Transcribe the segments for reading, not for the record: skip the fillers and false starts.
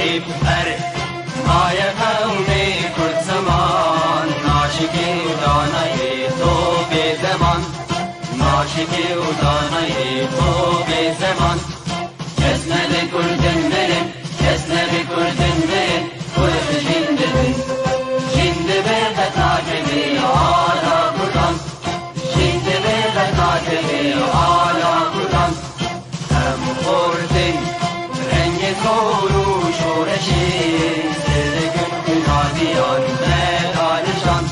شیب هر مای قومی کرد زمان ناشکی و دانای تو به زمان ناشکی و دانای تو به زمان کس نده کردن برن کس نده کردن برن کرد جندن جنده به قطاکلی آلا کردن جنده به قطاکلی آلا کردن هم خوردن رنگ کورو شورشی سردکن کنادیان مدارشان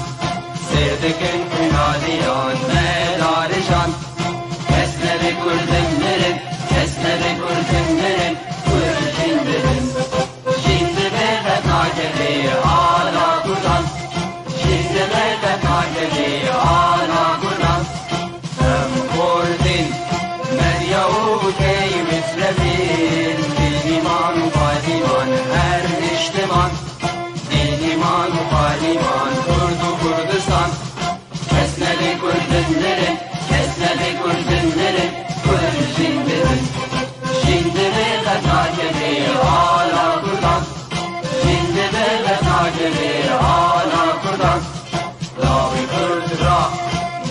سردکن کنادیان مدارشان کس نده کردن برن کس نده کردن برن کرد جندن جنده به قطاکلی آلا کردن جنده به قطاکلی آلا کردن هم خوردن مریا و کی مصرفین دیمان و قادیمان هر اجتماع دیمان و قادیمان کرد و کردستان کس نده کردن برن کس نده کردن برن کرد جندن جنده به قطاکلی آلا کردن جنده به قطاکلی آلا کردن لاوی کرد را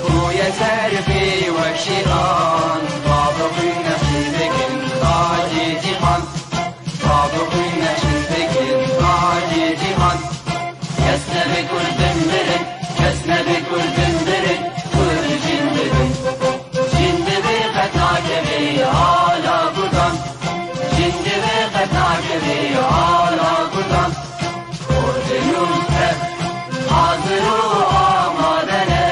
توی سرفی و شیطان بابقی نشیدکن تاجی جیهان بابقی نشیدکن تاجی جیهان کس نده کردن برن کس نده کردن برن کرد جندن جنده به قطاکلی آلا کردن جنده به قطاکلی آلا کردن کردنون هر حاضر و آمادنه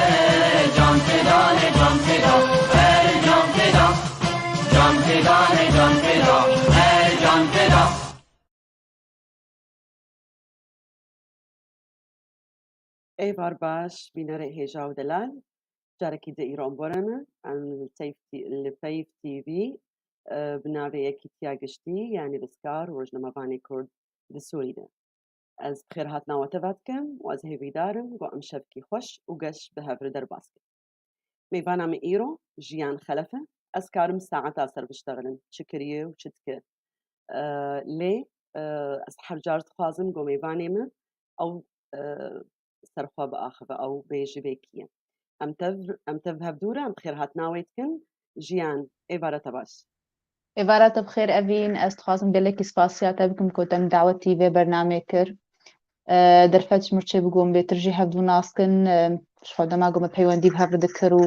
جان فدانه جان فدا هر جان فدا جان فدانه جان فدا هر جان فدا ایوار باش بینر هیجا و دلال جارکی ده ایران برمه عن الفيف تي في بناوی یکی تیاگشتی یعنی دسکار ورجنما بانی کرد دسوری ده از بخیر هات نواته باتکم و از هیوی دارم و ام شبکی خوش و گش به هفر در باسکت میوانا من ایرو جیان خلفه از کارم ساعت آسر بشتغلن شکریه و چتکه لي از حرجارت خوازم قو ميباني من أو سرخوا بآخذ أو بيجي بيكيا أم تذهب هبدورة أم بخير هات ناويتكن جيان إيفارة تباش إبارة بخير أبين أستخدم بلك سباسيات بكم كتم دعوتي في برنامج كر درفتش مرتشي بقوم بترجي هبدو ناسكن شو دما قوم بحيوان بهاف ذكروا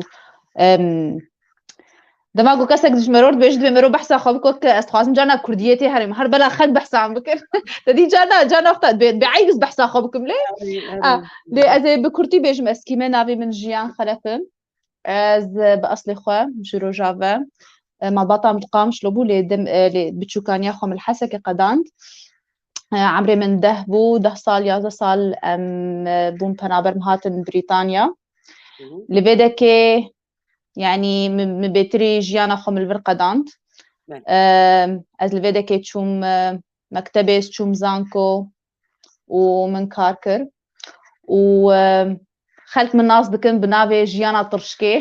دما قو كسك دش مرور بيجد بمرو بحث خبكوك استخدم جانا كرديتي هرم هر بلا خد بحث عم بكر تدي جانا وقت بعيد بحث خبكم ليه ليه أزي بكرتي بيجم أسكيمة نابي من جيان خلفم از بأصل خوا جرو جافا ما بطا متقام شلوبو لي بتشوكانيا خو من الحسكة قداند عمري من 10 سال 11 سال بوم بنابر مهاتن بريطانيا لبدك يعني مبتري جيانا خو من البرقداند از لبدك تشوم مكتبس تشوم زانكو ومن كاركر وخلت من ناس دكن بنابي جيانا طرشكي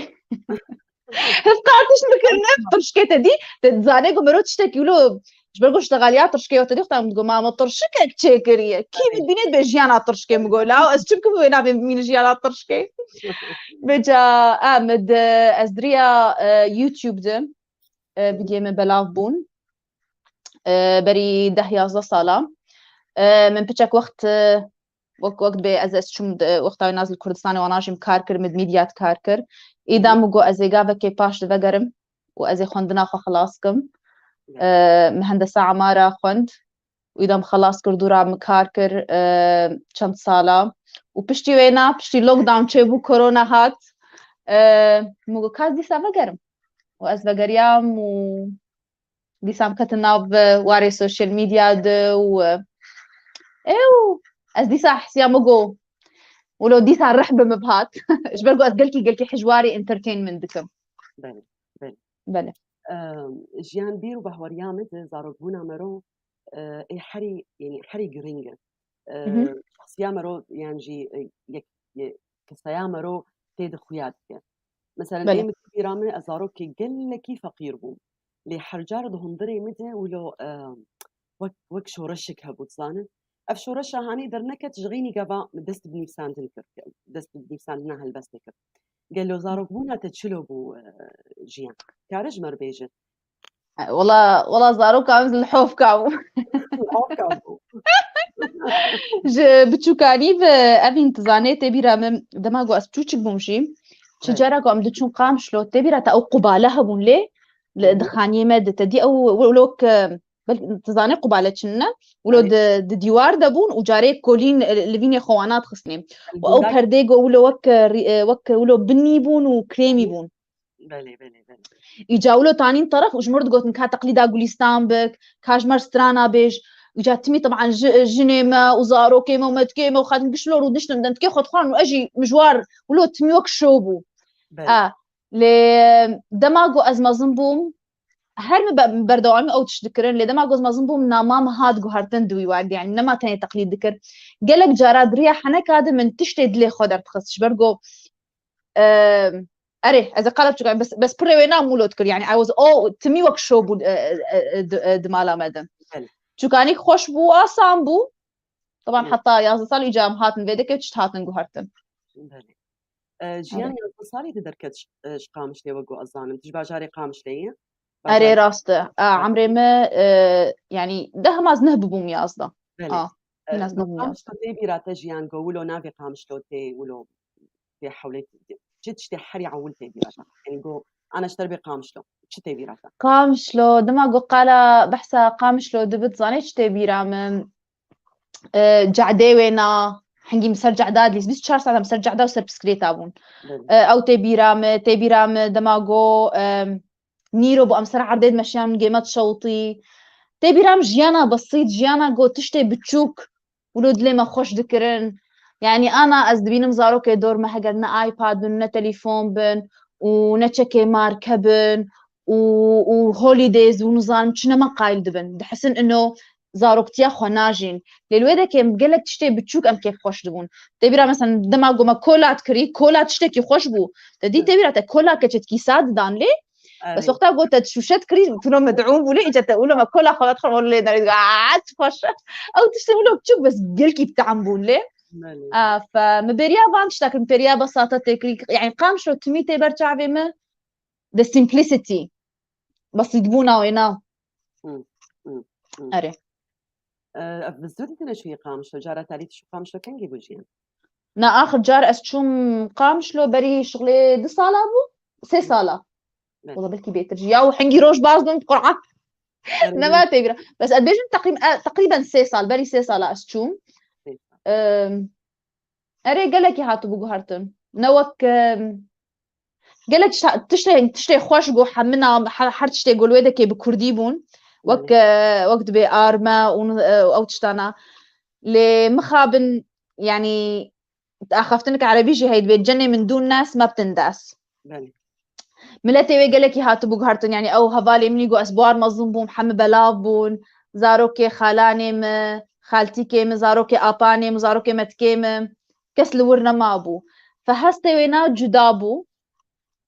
هفقاتش مكرنا طرشكي تدي تتزاني قمرو تشتكي له جبرقو اشتغاليا طرشكي وتدي اختار متقو ماما طرشكك تشيكريا كيف الدنيا بجيانا طرشكي مقولا اسجبكم وينا بين جيانا طرشكي بجا مد ازدريا يوتيوب ده بدي من بلاف بون بري 10 صالة من بتشك وقت بي از شوم وقتا نازل كردستان واناجم كاركر مد ميديات كاركر اذا مگو از گاوه کی پاش دگرم و از خوندنا خو خلاصكم مهندسه عماره خوند واذا خلاص كردورا مكاركر چند سالا و پشتی وینا پشتی لوک داون چه بو کرونا هات مگو کاز دیسا وگرم و از وگریام و دیسام کتناب واري سوشيال ميديا و ايو از ديسا حسيا مگو ولو ديسا الرحبة مبهات ايش برقو از قلكي حجواري انترتينمنت دكم بله جيان بيرو بهوريامت زاروبونا مرو حري يعني حري جرينجا شخصيا مرو يعني جي كسيا مرو تيد خوياتك مثلا ايه متبيرامي ازارو كي قل كي فقير بوم لي حرجار دهندري متى ولو وەک شۆڕەشێک هەبوو زانن ئەف شۆڕەشە هانەی دەرنەکە تژغینی گەڤا دەست بنیساندن کرد دەست بنیساندنا هەلبەستێ کرد گەلۆ زارۆک بووناتە چلۆ بوو ژیان کارە ژمەر بێژە والله زارۆ کامز الحۆف کاو بچووکانی ئەڤین تزانێت تێبیرا من دەماگۆ ئەس بچووچک بوومژی چ جارێک ئەم دچوون قامشلۆ تێبیراتە ئەو قوبالە هەبوون لێ دخانیێمە دتەدی ئەو ولۆک تزانێ قوبالە چنە ولۆ دیوار دەبوون و جارێک کۆلین لڤینێ خۆوانات خستنێم و ئەو پەردەی گۆ ولۆ وەک ولۆ بنی بوون و کرێمی بوون ئیجاولۆ تانین طرف وژمرد گوتن کا تقلیدا گولیستان بک کاژمەر سترانا بێژ وجاتمي طبعا جنيمة وزاروكيمة ومتكيمة وخاتم قشلور ودشتم دنتكي خد خان واجي مجوار ولو تميوك شوبو لي دماغو ازما زنبوم هر بردوامي او تشذكرن لي دماغو ازما زنبوم نامام هاد هارتن دوي وارد يعني نما تاني تقليد ذكر قالك جاراد ريح انا كاد من تشتد لي خدر تخصش برجو اري اذا قالت بس بريوينا مولو تكر يعني I was all تميوك شوبو دمالا مدام چوکانی خوش بو آسان بو طبعا حتى 11 سال إجام هاتن فيدك وش هاتن جوهرتن. جيان 11 سالي تدركت قامش لي وجو أظن تجبا جاري قامش ليه. أري راسته عمري ما يعني ده ما زنه ببوم يا أصلا. ناس نبوم يا أصلا. تبي رات جيان جو ولو نافي قامش لو تي ولو في حولت جد شتى حري عول تبي رات يعني جو أنا اشتري قامشلو شو تبي راتا قامشلو دماغو قالا بحثا قامشلو دبت زانيش تبي رام جعدي وينا حنجي مسر جعداد ليس بس 4 ساعات مسر جعداد وسر بسكريتا بون او تبي رام دماغو نيرو بو امسر عرديد مشيان جيمات شوطي تبي رام جيانا بسيط جيانا جو تشتي بتشوك ولود لي ما خوش ذكرن يعني انا ازدبين مزارو كي دور ما هقلنا ايباد نا تليفون بن ونتشكي ماركبن وهوليديز ونظام شنو ما قايل دبن دحسن انه زاروكتيا خناجين للويدا كيم قالك تشتي بتشوك ام كيف خوش دبون تبيرا مثلا دماغو ما كولات كري كولات تشتكي خوش بو تدي تبيرا تكولا كتت كيسات دان لي بس وقتها قلت تشوشت كري فلو مدعوم ولا اجت تقول ما كولا خلات خل ولا لي قاعد خوش او تشتي له بتشوك بس قلكي بتعمبون لي فمبريا فانش تاك مبريا بساطه تكريك يعني قام شو تميتي برجع بما the simplicity بس يدبونا وينا اري بالزود انت شو قامش لو جاره تاريخ شو قامش لو كان جيبو جيان نا اخر جار اسشوم قامش لو بري شغلي 2 سالا بو 6 سالا والله بلكي بيترجي او حنجي روش بازدن قرعه نما تبرا بس قد بيجن تقريبا 6 سال بري 6 سالا اسشوم اري قالك هاتو بو هارتن نوك قالك تشتي خوش جو حمنا حر تشتي قول ويدا كي بكردي بون وقت بأرما أو تشتانا لمخابن يعني أخفتنك عربي جي هيد بيت جنة من دون ناس ما بتنداس ملتي ويقالك هاتو بو هارتن يعني أو هفالي مني جو أسبوار مظلوم بون حم بلاف بون زاروكي خالاني خالتي كيم زاروكي آباني زاروكي متكيم كسل ورنا ما بو فهستي وينا جدابو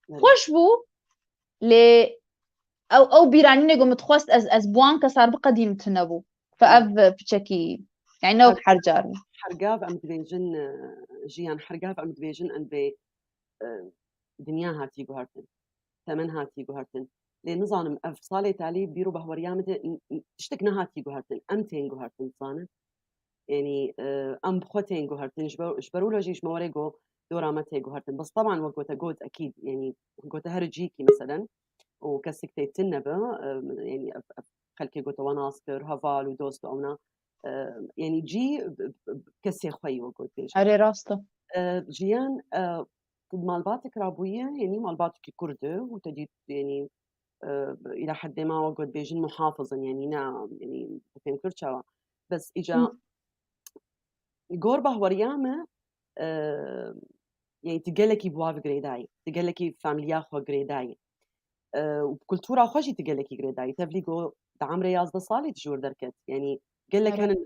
خوش بو لي او بيراني قمت خواست از بوان كسار بقديم تنبو فاف بشكي يعني نو حرجار حرقاف ام دبيجن جيان حرقاف ام دبيجن ان بي دنيا هاتي جوهرتن ثمن هاتي جوهرتن لنظام اف صالي تالي بيرو بهوريام تشتكنا هاتي جوهرتن امتين جوهرتن صانه يعني ام بخوتين جوهرتن جبروا له جيش موريجو دورامتي جوهرتن بس طبعا وقوتا جود اكيد يعني وقوتا هرجيكي مثلا وكسكتي تنبه يعني خلكي قلت وناصر هفال ودوست أونا يعني جي كسي خوي وقلت بيش أري راسته جيان مالباتك رابوية يعني مالباتك كردة وتجي يعني إلى حد ما وقلت بيجن محافظا يعني نعم يعني فهم كرتشوا بس إجا قربه وريامة يعني تقلكي بواف جريداي تقلكي فاميليا خو جريداي وبكلتورا خوشي تقلكي جريداي تبليغو دعم رياض صالي تجور دركت يعني قال لك انا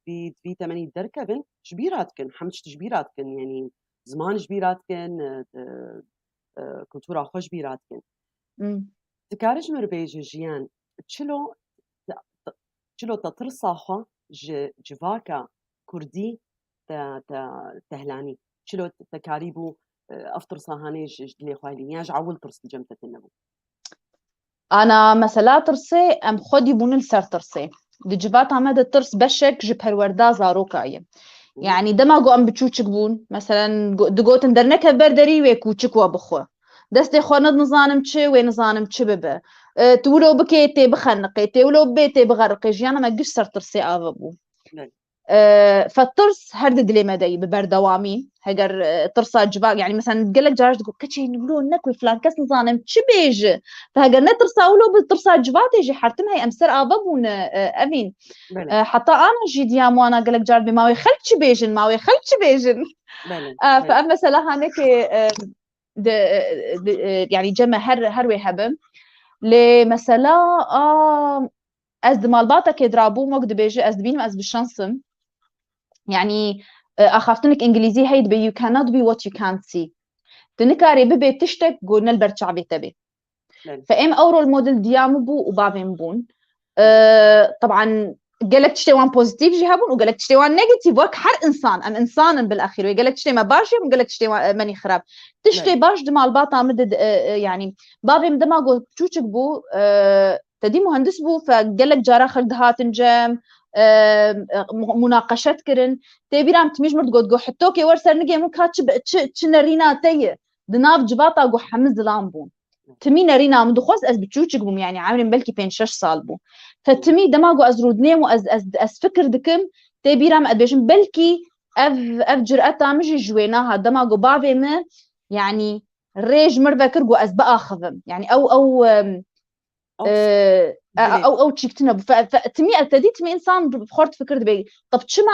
في 80 دركه بنت جبيراتكن حمش جبيراتكن يعني زمان جبيراتكن كلتورا خوش جبيراتكن تكارج مربيج جيان تشلو چلو تترصاخة جواكا كردي تهلاني چلو تكاريبو أفطر صاهاني جدلي خوالي ياج عول ترس جمتة النبو أنا مثلا ترسي أم خودي بون السر ترسي دي جبات عمد ترس بشك جبهر وردا زاروكاية يعني دما قو أم بتشوشك بون مثلا دقوت اندرنك بردري ويكوشك وابخوا دستي خواند نظانم چه ونظانم چه ببه تولو بكيتي بخنقيتي ولو بيتي بغرقي جيانا ما قش سر ترسي آبابو فالترس هرد دلي مدي ببردوامي هجر ترسا جباق يعني مثلا تقول لك جارج تقول كتشي نقولون نكوي فلان كاس نظانم تشبيج فهجر نترسا ولو بترسا جبات يجي حرتم هي امسر ابابون امين حتى انا جي ديام وانا قال لك جارج ما يخلك تشبيجن ما يخلك تشبيجن فاما مثلا هناك يعني جمع هروي هبم لمثلا از دمالباتا كيدرابو مقد بيجي از دبينم از بشانسم يعني أخافتنك إنجليزي هيد بي you cannot be what you can't see تنكاري ببي تشتك قولنا البرتشعبي تبي فإم أورو الموديل ديامو بو وبابين بون طبعا قالك تشتي وان بوزيتيف جهابون وقالك تشتي وان نيجاتيف وك حر إنسان أم إنسان بالأخير وقالك تشتي ما باشي وقالك تشتي ماني خراب تشتي باش دمال باطا مدد يعني بابين دماغو تشوشك بو تدي مهندس بو فقالك جارا خلد هاتنجم مناقشات كرن تبيرام تميج مرد قد حتوكي ورسر نجي مو كاتش تشنرينا تي دناف جباطا جو حمز لامبون تمي نرينا من دخوز از بتشوچك بوم يعني عامرين بلكي 5 سال بو فتمي دماغو از رودنيم از فكر دكم تبيرام ادبيشن بلكي اف جرأتا مش جويناها دماغو بابي ما يعني ريج مربكر جو از باخذم يعني او تشيكتنا فتمي ابتديت من انسان بخورت فكرت بي طب تشما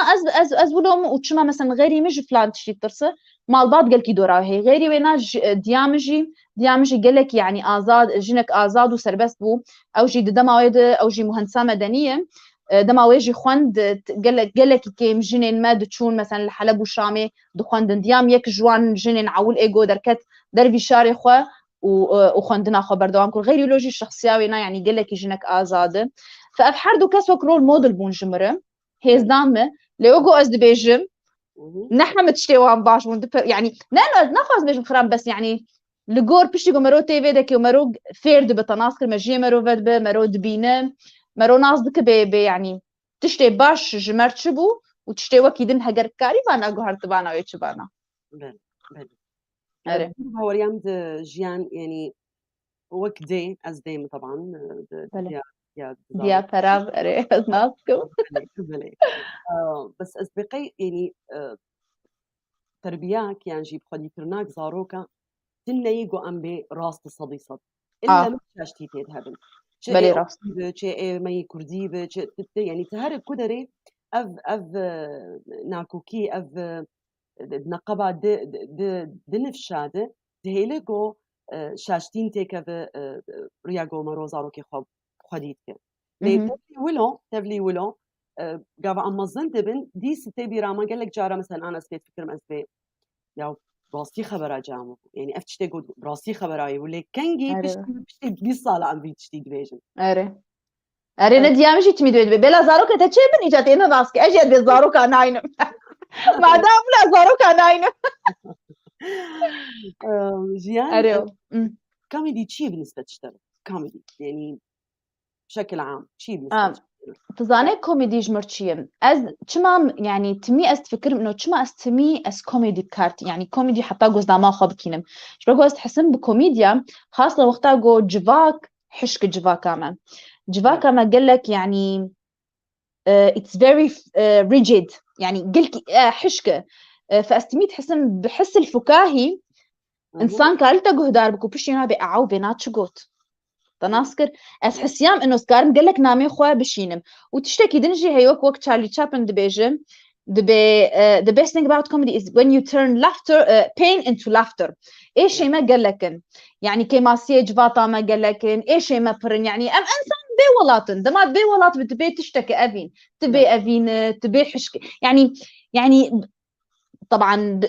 از ولوم وتشما مثلا غيري مش فلان تشي ترسه مال بعض قال كي دورا هي غيري وينا ديامجي قال لك يعني ازاد جنك ازاد وسربست بو او جي دماويد او جي مهندسه مدنيه دماويجي خوند قال لك كيم جنين ما تشون مثلا الحلب وشامي دخوند ديام يك جوان جنين عول ايجو دركت دربي شاري خو وخوندنا خبر دوام كل غير لوجي الشخصيه وينا يعني قال لك يجنك ازاده فابحردو كسوك رول موديل بون جمره هيز دامه لوجو از دبيجم نحن متشتوان باش يعني نخواز بيجم خرام بس يعني لغور بيشتي مرو تي في دك ومرو فيرد بتناسكر مجي مرو ود مرو دبينه مرو ناس دك بي يعني تشتي باش جمرتشبو وتشتي وكيدن هجر كاري بانا غهرتبانا ويتشبانا هوريام جيان يعني وقت دي از ديم طبعا ديا فراب اري ناسكم بس از بقي يعني تربياك يعني جيب خدي ترناك زاروكا تنيجو ام بي راست صدي صد الا مش شاشتي تذهبن بلي راست شيء مي كردي يعني تهرب كدري اف ناكوكي اف نقبا دنفشاده دهيلكو شاشتين تيكا رياغو مروزاروكي خديت تبلي ولو قاوا اما زندبن دي ستي بيراما قال لك جاره مثلا انا سبيت فكر مسبي يا براسي خبر جامو يعني افتشتي قد براسي خبراي ولا كنجي بشتي بيصال عم بيتشتي دبيجن اري نديا مشي تميد بلا زاروكا تشي بني جاتي انا باسكي اجي بالزاروكا ناينم ما دام لا زاروكا ناينم جيان كوميدي تشي بالنسبه تشتغل كوميدي يعني بشكل عام شي بالنسبه تزاني كوميدي جمرتشيم از چما يعني تمي است فكر انه چما استمي اس كوميدي كارت يعني كوميدي حتى جوز ما خاب كينم شبغو است حسن بكوميديا خاصه وقتها جو جواك حشك جواك ما جواك ما قال لك يعني it's very rigid يعني قلك حشكه فاستميت حسن بحس الفكاهي انسان كالتا جهدار بكو بشينا بأعو بينات شغوت تناسكر اس حسيام انه سكارم قال لك نامي خوا بشينم وتشتكي دنجي هيوك وقت تشارلي تشابلن دبيجم the best thing about comedy is when you turn laughter pain into laughter ايش ما قال لكن يعني كما سيج فاطا ما قال لكن ايش ما برن يعني ام انسان بي ولاتن دمات بي ولات بتبي تشتكي افين تبي افين تبي حشك يعني طبعا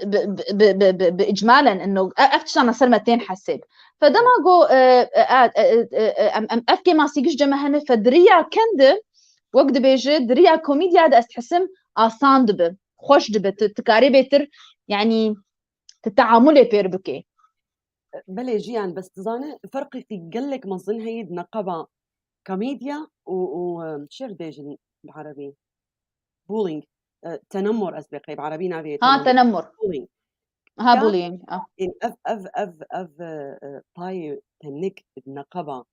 باجمالا انه افتش انا سلمتين حسب فدما جو افكي ما سيجش جمهنه فدريا كند وقت بيجي دريا كوميديا دا استحسم آسان دبه خوش دبه تكاري بيتر يعني تتعاملي بير بكي بلي جيان بس تزاني فرقي قلك مظن هي نقبة كوميديا وشير ديجن بالعربي بولينج تنمر أسبقي بعربي نافي تنمر بولينج ها بولينج إن أف باي تنك نقبة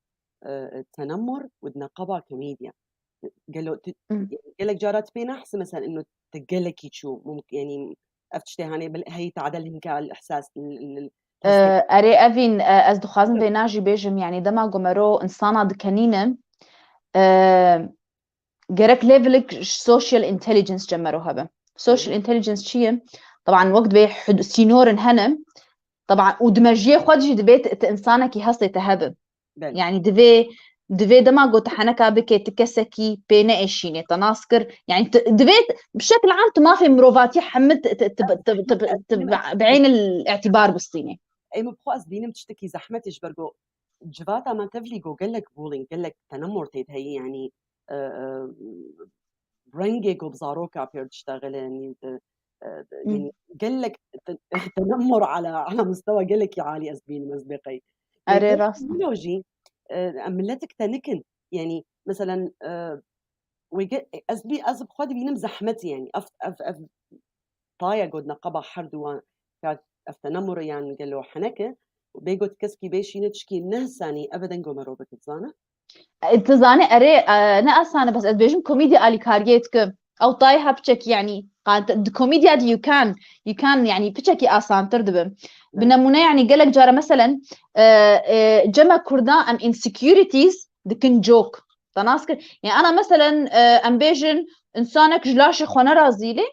تنمر ودنقبة كوميديا قالوا قالك جارات بين أحسن مثلا إنه تقلك شو ممكن يعني أفتشتي هاني هي تعدلهم كالإحساس أري أفين از دخوازم به ناجی بیجم يعني دما گمرو انسانا دکنینه گرک لیفلك سوشيال انتليجنس جمرو هبه سوشيال انتليجنس چیه طبعا وقت به سينورن هنم طبعا ودمجيه خودجي دبيت انسانك هسه تهبه يعني دفي دما قلت حنكا بكي تكسكي بين ايشيني تناسكر يعني دبيت بشكل عام ما في مروفاتي حمد بعين الاعتبار بالصيني اي مبخو اسبينم تشتكي زحمتش برجو جفاتا ما تفليجو قال لك بولينج قال لك تنمر تيت هي يعني برنجيكو بزاروكا بير تشتغل يعني يعني قال لك تنمر على مستوى قال لك يا عالي اسبين مسبقي اري راس تكنولوجي ملتك تنكن يعني مثلا اسبي اسب خد بينم زحمتي يعني اف طايا قد نقبه حردوا التنمر يعني قال له حنكه وبيجو تكسكي بيشي نتشكي نهساني ابدا قومرو بتزانه تزاني اري انا اسانه بس بيجم كوميديا الي كاريتك او طاي هابتشك يعني قانت الكوميديا دي يو كان يعني بتشكي اسان تردب بنمونه يعني قالك جاره مثلا جمع كردان ام انسكيورتيز دكن جوك تناسكر يعني انا مثلا ام بيجن انسانك جلاش خونه رازيلي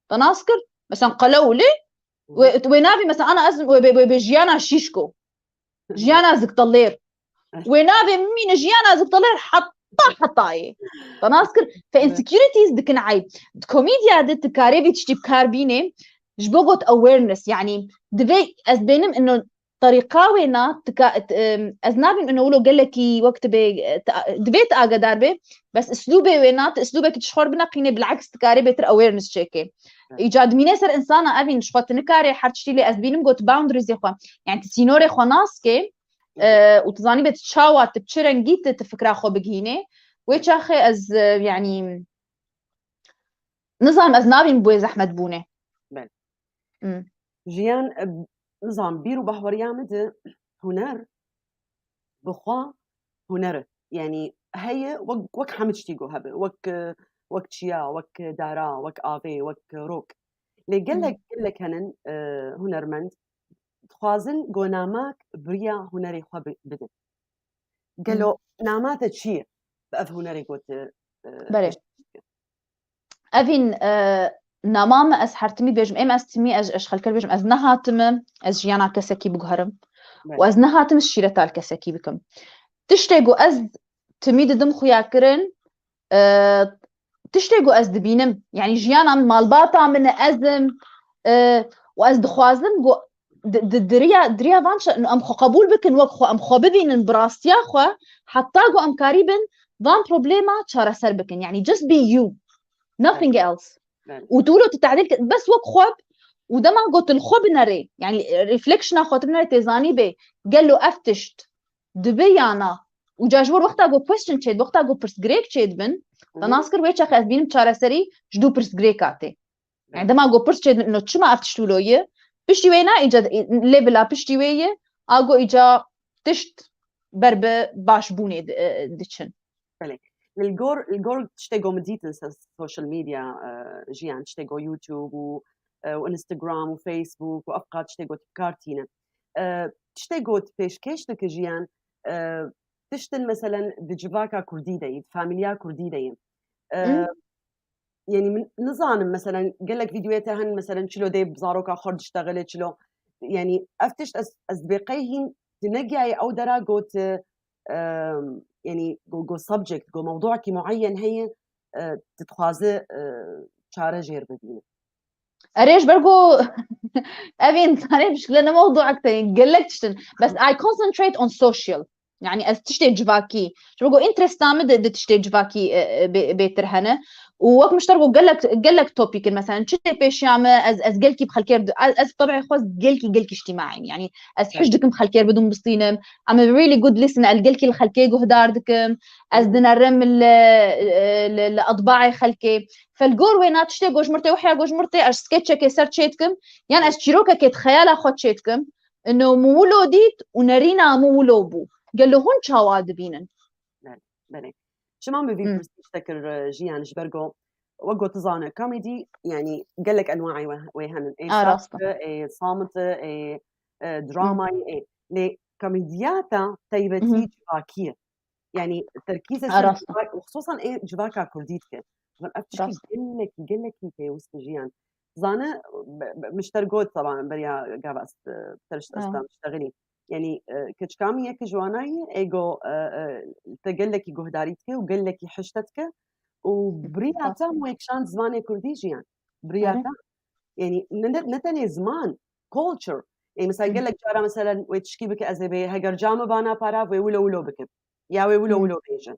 تناسكر مثلا قلولي ونابي مثلا انا اسم بجيانا شيشكو جيانا زكطلير ونابي مين جيانا زكطلير حطاي تناسكر فانسكيورتيز دكن عيب كوميديا دت كاريبي تشتي بكاربيني جبوغوت اويرنس يعني دبي از بينم انه طريقه وينا ازنابي انه ولو قال لك وقت دبيت اجا داربي بس اسلوبي وينا اسلوبك تشخور بنقيني بالعكس تكاري بيتر اويرنس تشيكي ايجاد مينيسر انسانه افين شخوت نكاري حرتشتي لي ازبينم جوت باوندريز يخوا يعني تسينوري خناسكي وتزاني بتشاوات تبشرنجيت تفكرا خو بجيني ويش اخي از يعني نظام ازنابي بوي زحمت بونه جيان نظام بيرو بحوريا مد هنر بخوا هنر يعني هي وك حمشتيجو هبه وك تشيا وك دارا وك آفي وك روك لي قال لك هنن هنرمند خوازن جو ناماك بريا هنري خو بدن قالوا نامات تشي بأف هنري قوت بله افين نامام از حرتمي بيجم ام استمي اش خلكر بيجم از نهاتم از جيانا كسكي بغهرم واز نهاتم الشيرتال كسكي بكم تشتيغو از تميد دم خويا كرن تشتيغو از دبينم يعني جيانا مالباطا من ازم واز دخوازم جو دريا فانش انه ام خو قبول بكن وخو ام خو ببين براستيا خو حتى جو ام قريبا فان بروبليما تشارا سر بكن يعني just be you nothing else وتقولوا التعديل بس وك خوب وده ما قلت الخوب نري يعني ريفليكشن خاطرنا تزاني به قال له افتشت دبيانا وجاجور وقتها جو كويستشن تشيد وقتها جو برسجريك تشيد بن تناسكر ويتش اخ ازبين تشارا سري جدو برسجريكاتي يعني ده ما جو برس تشيد انه تشما افتشتو لويه بشتي وينا اجا ليفلا بشتي ويه اجو اجا تشت برب باش بوني دتشن الجور تشتغو مديتن السوشيال ميديا جيان تشتغو يوتيوب وانستغرام وفيسبوك وافقا تشتغو تكارتينا تشتغو بيشكيش دك جيان تشتن مثلا دجفاكا كرديدين فاميليا كرديدين يعني من نظام مثلا قال لك فيديوهاتهن مثلا شلو دي بزاروكا خرج اشتغلت شلو يعني افتشت اسبقيهن تنقعي او درا قوت يعني جو سبجكت جو موضوع كي معين هي تتخازي شارة جير بدينه اريش برضو ابين ثاني مشكلة موضوع اكثر قال لك بس I concentrate on social يعني از تشتي جواكي شو بقول انترست تامد تشتي جواكي بيترهنه ووقت مشتركوا قال لك توبيك مثلا شتي بيش يعمل از قلكي بخلكير از طبعا خاص قلكي اجتماعي يعني از حجدكم بخلكير بدون بسطينم I'm a really good listener قلكي الخلكي جهداردكم از دنرم الاطباعي خلكي فالجور وينات تشتي جوج مرتي وحيا جوج مرتي اش سكتش كي سرتشيتكم يعني از شيروكا كي تخيل اخوتشيتكم انه مولو ديت ونرينا مولو بو قال له هون شاواد بينن بله شما ما في تفتكر جيان جبرجو وقو تزانه كوميدي يعني قال لك انواعي وهن اي صامته اي دراما اي لي كوميدياتا تيبتي جواكيه يعني تركيز وخصوصا ايه جواكا كرديتك افتشكي قال لك انت وسط جيان زانه مشترقوت طبعا بريا قابس ترشت اشتغلي يعني كتشكامي يك جواناي ايجو تقول لك جهداريتك وقال لك حشتتك وبرياتا ويكشان زمان كرديجي يعني برياتا يعني نتني زمان كولتشر يعني مثلا قال لك جارا مثلا ويتشكي بك ازبي هجر جامه بانا بارا ويولو بك يا ويولو بيجن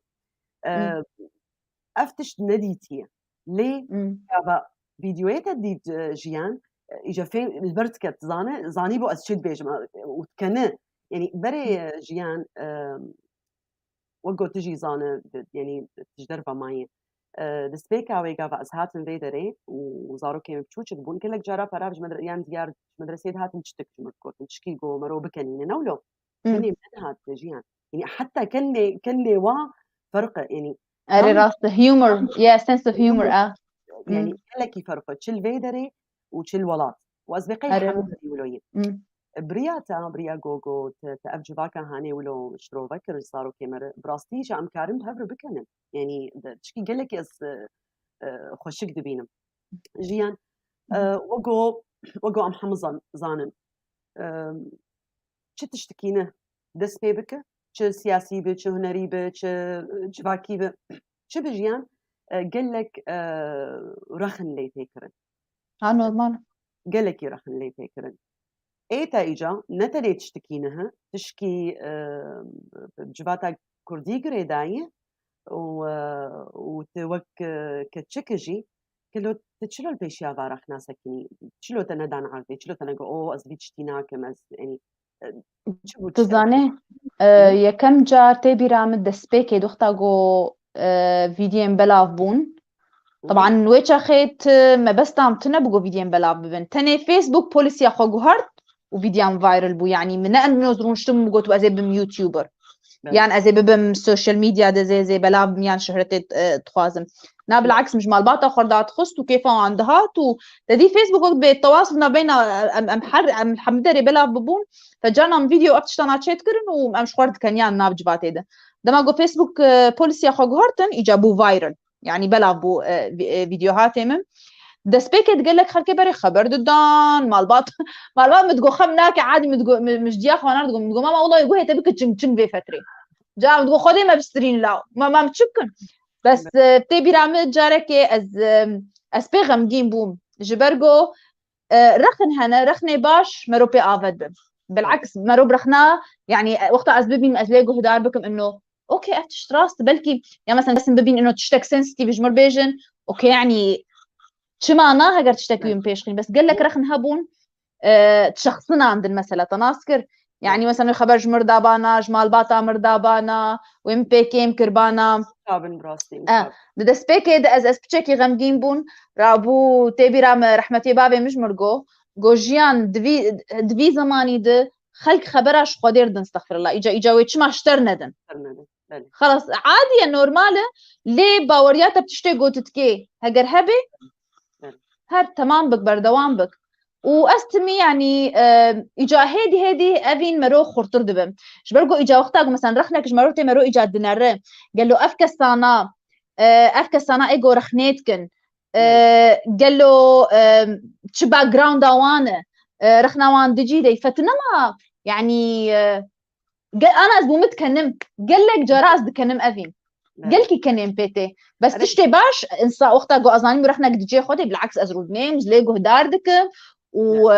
افتش نديتي ليه كابا فيديوهات دي جيان اجا فين البرتكت زاني بو اسشد بيج وكنا يعني بري جيان وقو تجي زانه يعني تجدربا ماي دسبيكا ويقا فازهاتن فيدري وزارو كيم بتشوش بون كلك جارا فرابج يعني ديار مدرسه هاتن تشتك مركو تشكي جو مرو بكنين نولو كني منها جيان يعني حتى كني وا فرق يعني راست هيومر sense of humor يعني لك فرق تشل فيدري وتشل ولات وازبقي حمد يولوي بريا جوجو تأفج باكا هاني ولو شرو بكر صاروا كمر براستي شام كارم هبر بكنن يعني تشكي قال لك اس خوشك دبينم جيان وقو ام حمزه زانن چه تشتكينه دس بيبك چه سياسي به چه هنري به چه جواكي به چه بجيان قال لك رخن لي تكرن نورمال قال لك رخن لي تكرن ايتا اجا نتري تشتكينها تشكي جواتا كردي قريداي وتوك كتشكجي كلو تشلو البيشيا بارخ ناسكني تشلو تندان عرضي تشلو تنقو او از بيتشتيناك مز يعني تزانه يكم جار تبي رامد دسبيكي دختها جو فيديوين بلاف بون طبعا ويتش اخيت ما بس تام تنبقو فيديوين بلاف ببن تاني فيسبوك بوليسي اخو هارت وفيديوين فايرل بو يعني من ان نزرون شتم قوت وازي بم يوتيوبر يعني ازي بم سوشيال ميديا ده زي بلاف يعني شهرتي تخوازم نا بالعكس مش مال باطا خردات خست وكيف عندها تدي فيسبوك وقت بالتواصل ما بين ام حمدري بلاف ببون فجانا من فيديو افتشتنا تشيت كرن وامش خورد كنيان نابج باتي ده دما جو فيسبوك بوليسي اخو هارتن اجابو فايرل يعني بلاف بو فيديوهات من دسبيكت قال لك خلكي بري خبر ددان مالبات متقو خمناك عادي متقو مش دياخ وانا متقو ماما والله يقول هي تبك تشن في فتره جا متقو خدي ما بسترين لا ما متشكن بس بتبي رامد جارك از بيغم دين بوم جبرجو رخن هنا رخني باش مروبي افد بم بالعكس مروب رخنا يعني وقتها از ببين ازليجو هدار بكم انه اوكي افتش راست بلكي يعني مثلا قسم ببين انه تشتك سنسيتيف جمر بيجن اوكي يعني شمانا هقدر تشتكيهم بيشخين بس قال لك رخن هبون تشخصنا عند المسألة تناسكر يعني مثلا خبر جمر دابانا جمال باتا مردابانا ويم بيكيم كربانا كابن براستي ده سبيكي ده از بتشكي غمجين بون رابو تبي رام رحمتي بابي مش مرجو جوجيان دفي زماني ده خلق خبراش قدير دن استغفر الله اجا ويتش ما اشترندن خلاص عادية نورمالة ليه باورياتا بتشتي قوتتكي هجر هبي هر تمام بك بردوام بك واستمي يعني اجا هيدي افين مرو خرطر دبم شبرقو اجا وقتها مثلا رخنك جمروتي مرو اجا دنر قال له افكسانا ايجو رخنيتكن قال له تشبا جراوند وانا رخنا وان دجي دي فتنما يعني انا ازبو متكنم قال لك جراس دكنم افين قال كي كنم بيتي بس تشتي باش انسا وقتها جو ازاني رخنا دجي خدي بالعكس ازرود نيمز ليجو هداردك و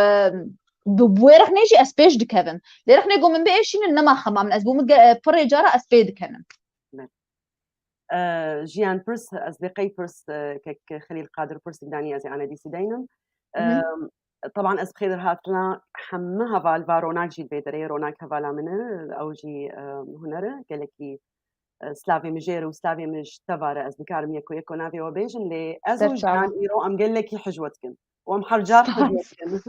بويرخ نيجي أسبيج دكذن ليرخ نيجو من بإيشين إنما خما من أسبوع بري جارة أسبيج كنن جيان برس أصدقائي برس كك خليل قادر برس دانيا زي أنا دي سيدينم طبعا أز خير هاتنا حمها فالفا روناك جي البيدري روناك هفالا منه أو جي هنره قالكي سلافي مجير وسلافي مج تفارة أز بكارم يكو نافي وبيجن لي أزو جيان إيرو أم قالكي حجوتكن وأم حرجار حجوتكن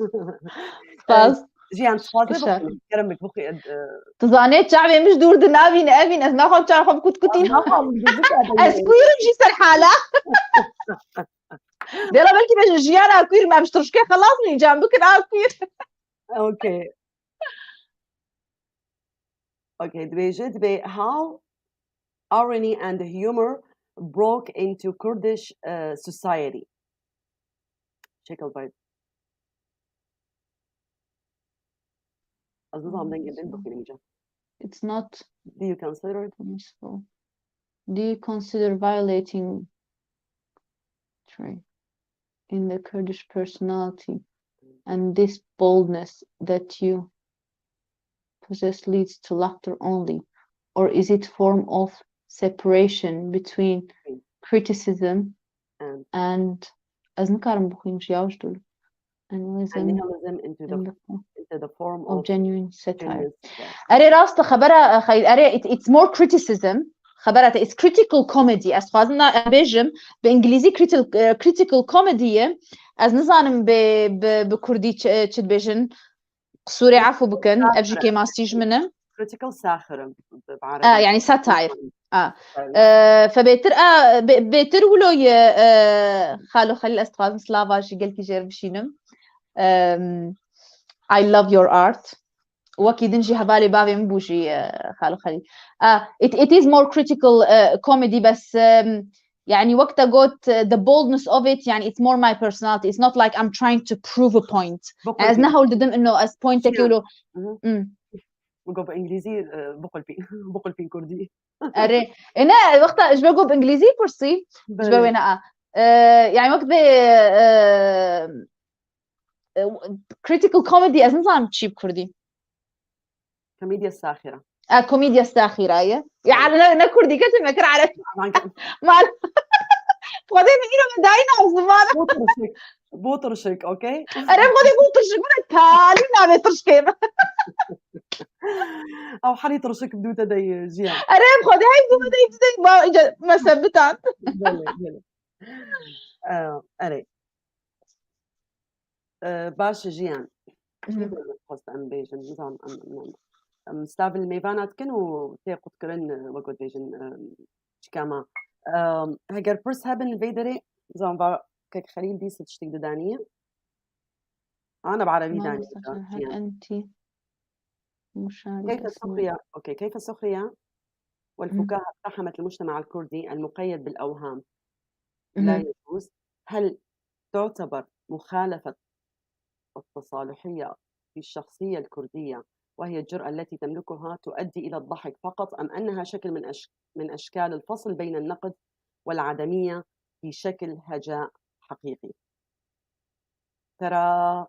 فاز جيان تفاضل كرمك بخي تزانيت شعبي مش دور دنابي نابي ناس ناخد شعر كتكوتين أسكوير جي سرحالة ديلا بلكي باش جيانا أكوير ما بشترشكي خلاص جام بكن أكوير Okay دبيجد بي how irony and humor broke into Kurdish society شكل بايد It's not. Do you consider it? Do you consider violating in the Kurdish personality and this boldness that you possess leads to laughter only, or is it form of separation between criticism and as نكارم بخوي مش ياوش دول animalism into the form of genuine satire. أري راست خبرة خير أري it's more criticism خبرة it's critical comedy أسخازنا بيجم بإنجليزي critical comedy as نزانم بكردي تشد بيجن قصوري عفو بكن أبجي كي ما استيج منه critical ساخر بعربي يعني satire فبيتر بيتر ولو خالو خلي أستخدم سلافاجي قلت جير بشينم I love your art وأكيد نجي هبالي بابي مبوشي خالو خلي it is more critical comedy بس يعني وقتها قلت the boldness of it يعني it's more my personality it's not like I'm trying to prove a point as نحاول دم إنه as point تكيلو بقول بإنجليزي بقول بين كردي أري أنا وقتها إيش بقول بإنجليزي برسي إيش بقول أنا يعني وقت critical comedy از نظام تشي بكردي كوميديا الساخرة كوميديا الساخرة يعني أنا كردي كتب مكر على مال خذي من إيرو مداينا وزمان بوترشك أوكي أنا خذي بوترشك من التالي نامي ترشكين أو حالي ترشك بدو تدي جيان أنا خذي هاي بدو تدي ما إجا ما سبتان أري باش جيان خصت أم بيجن نظام أم ستافل ميفانات كنو تيقود كرن وقود بيجن شكاما هجر برس هبن الفيدري نظام با كيك خليل دي ستشتك دانية أنا بعربي دانية هل أنت مشاركة كيف السخرية أوكي كيف السخرية والفكاهة اقتحمت المجتمع الكردي المقيد بالأوهام لا يجوز هل تعتبر مخالفة التصالحية في الشخصية الكردية وهي الجرأة التي تملكها تؤدي إلى الضحك فقط أم أنها شكل من أشكال الفصل بين النقد والعدمية في شكل هجاء حقيقي ترى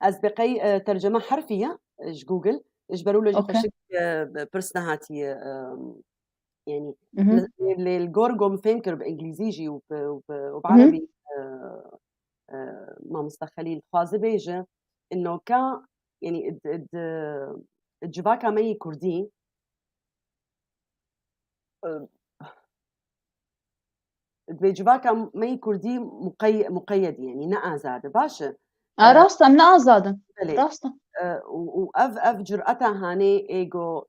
أصدقائي ترجمة حرفية جوجل اجبروا له يخشك برسنهاتي يعني للجورجوم فينكر بإنجليزي وبعربي ما مستخليل خوازي بيجة إنه كا يعني الجواكا مي كردي الجواكا مي كردي مقيد يعني نأزاد باشا راستا نأزاد راستا وأف جرأتها هاني إيجو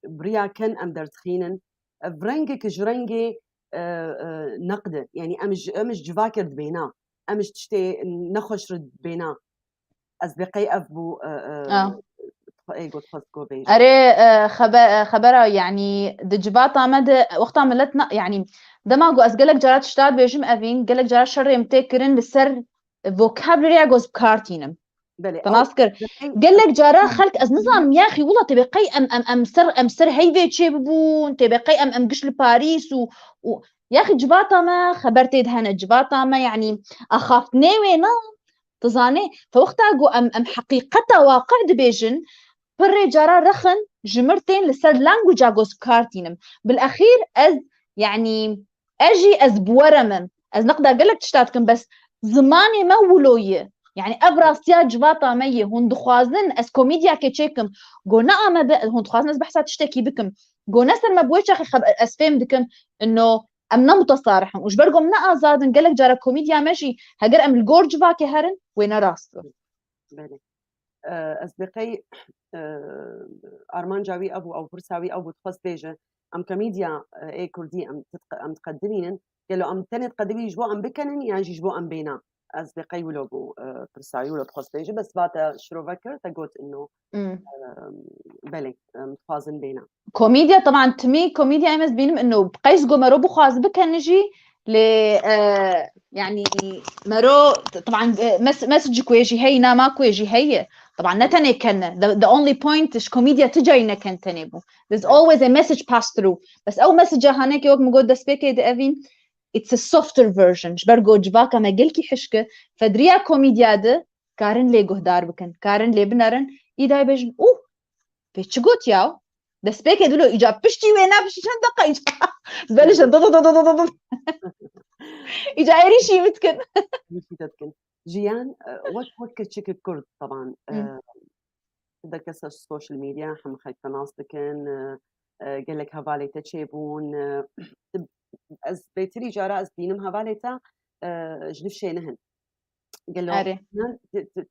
بريا كن أم درتخينن فرنجك جرنجي نقد يعني أمش جواكر بينا أمش تشتي نخش رد بينا أصدقائي أفبو إيجو تخصكو بيجي أري خبرة يعني دجباطة مد وقتها ملتنا يعني دماغو أسقلك جارات شتاد بيجم أفين قلك جارات شر يمتكرن لسر vocabulary أجوز بكارتينم تناسكر قلك جارا خلك أز نظام يا أخي والله تبقي أم سر هيفي تشيبون تبقي أم قش لباريس يا أخي جباطة ما خبرتي دهنا جباطة ما يعني أخاف نيوينا تزاني فوقتها جو ام حقيقتا واقع دبيجن بري جارا رخن جمرتين لسر لانجوج اگوس كارتينم بالاخير از يعني اجي از بورمم از نقدر اقلك تشتاتكم بس زماني مولويه يعني ابراسيا جواتا مي هون دخوازن از كوميديا كيتشيكم جو نعم هون دخوازن از بحثات تشتكي بكم جو نسر ما بويش اخي از فهم دكم انه امنا متصارحم وش برقم نا ازادن قالك جارا كوميديا ماشي هقر ام الجورج فاكي هرن وين راسته بله أصدقائي أرمان جاوي أبو أو برساوي أبو تخص بيجة أم كوميديا إيه كردي أم تقدمين قالوا أم تاني تقدمي جبو أم بكنن يعني جبو أم بينا أصدقائي ولو بو برساوي ولو تخص بيجة بس باتا شرو فكر تقول إنه بله متفازن بينا كوميديا طبعا تمي كوميديا امس بينم انه بقيس جو مرو بخواز بكن نجي ل يعني مرو طبعا مسج كويجي هي نا ما كويجي هي طبعا نتني كن the only point is كوميديا تجينا كن تنبو there's always a message pass through بس او مسج هانيك وقت مقول ده سبيكي ده افين it's a softer version جبرجو جباكا ما قلكي حشكه فدريا كوميديا ده كارن لي جهدار بكن كارن لي بنرن ايدا بيجن بيتش قوت ياو ده سبيك يدلو إجا بشتي وينا بشتي شان دقة إجا بلش إجا عيريشي متكن جيان وقت كتشك الكرد طبعا بدك السوشيال ميديا حم خلق ناس دكن قال لك هفالي تشيبون از بيتري جارا از دينم هفالي تا جلف شينهن قال له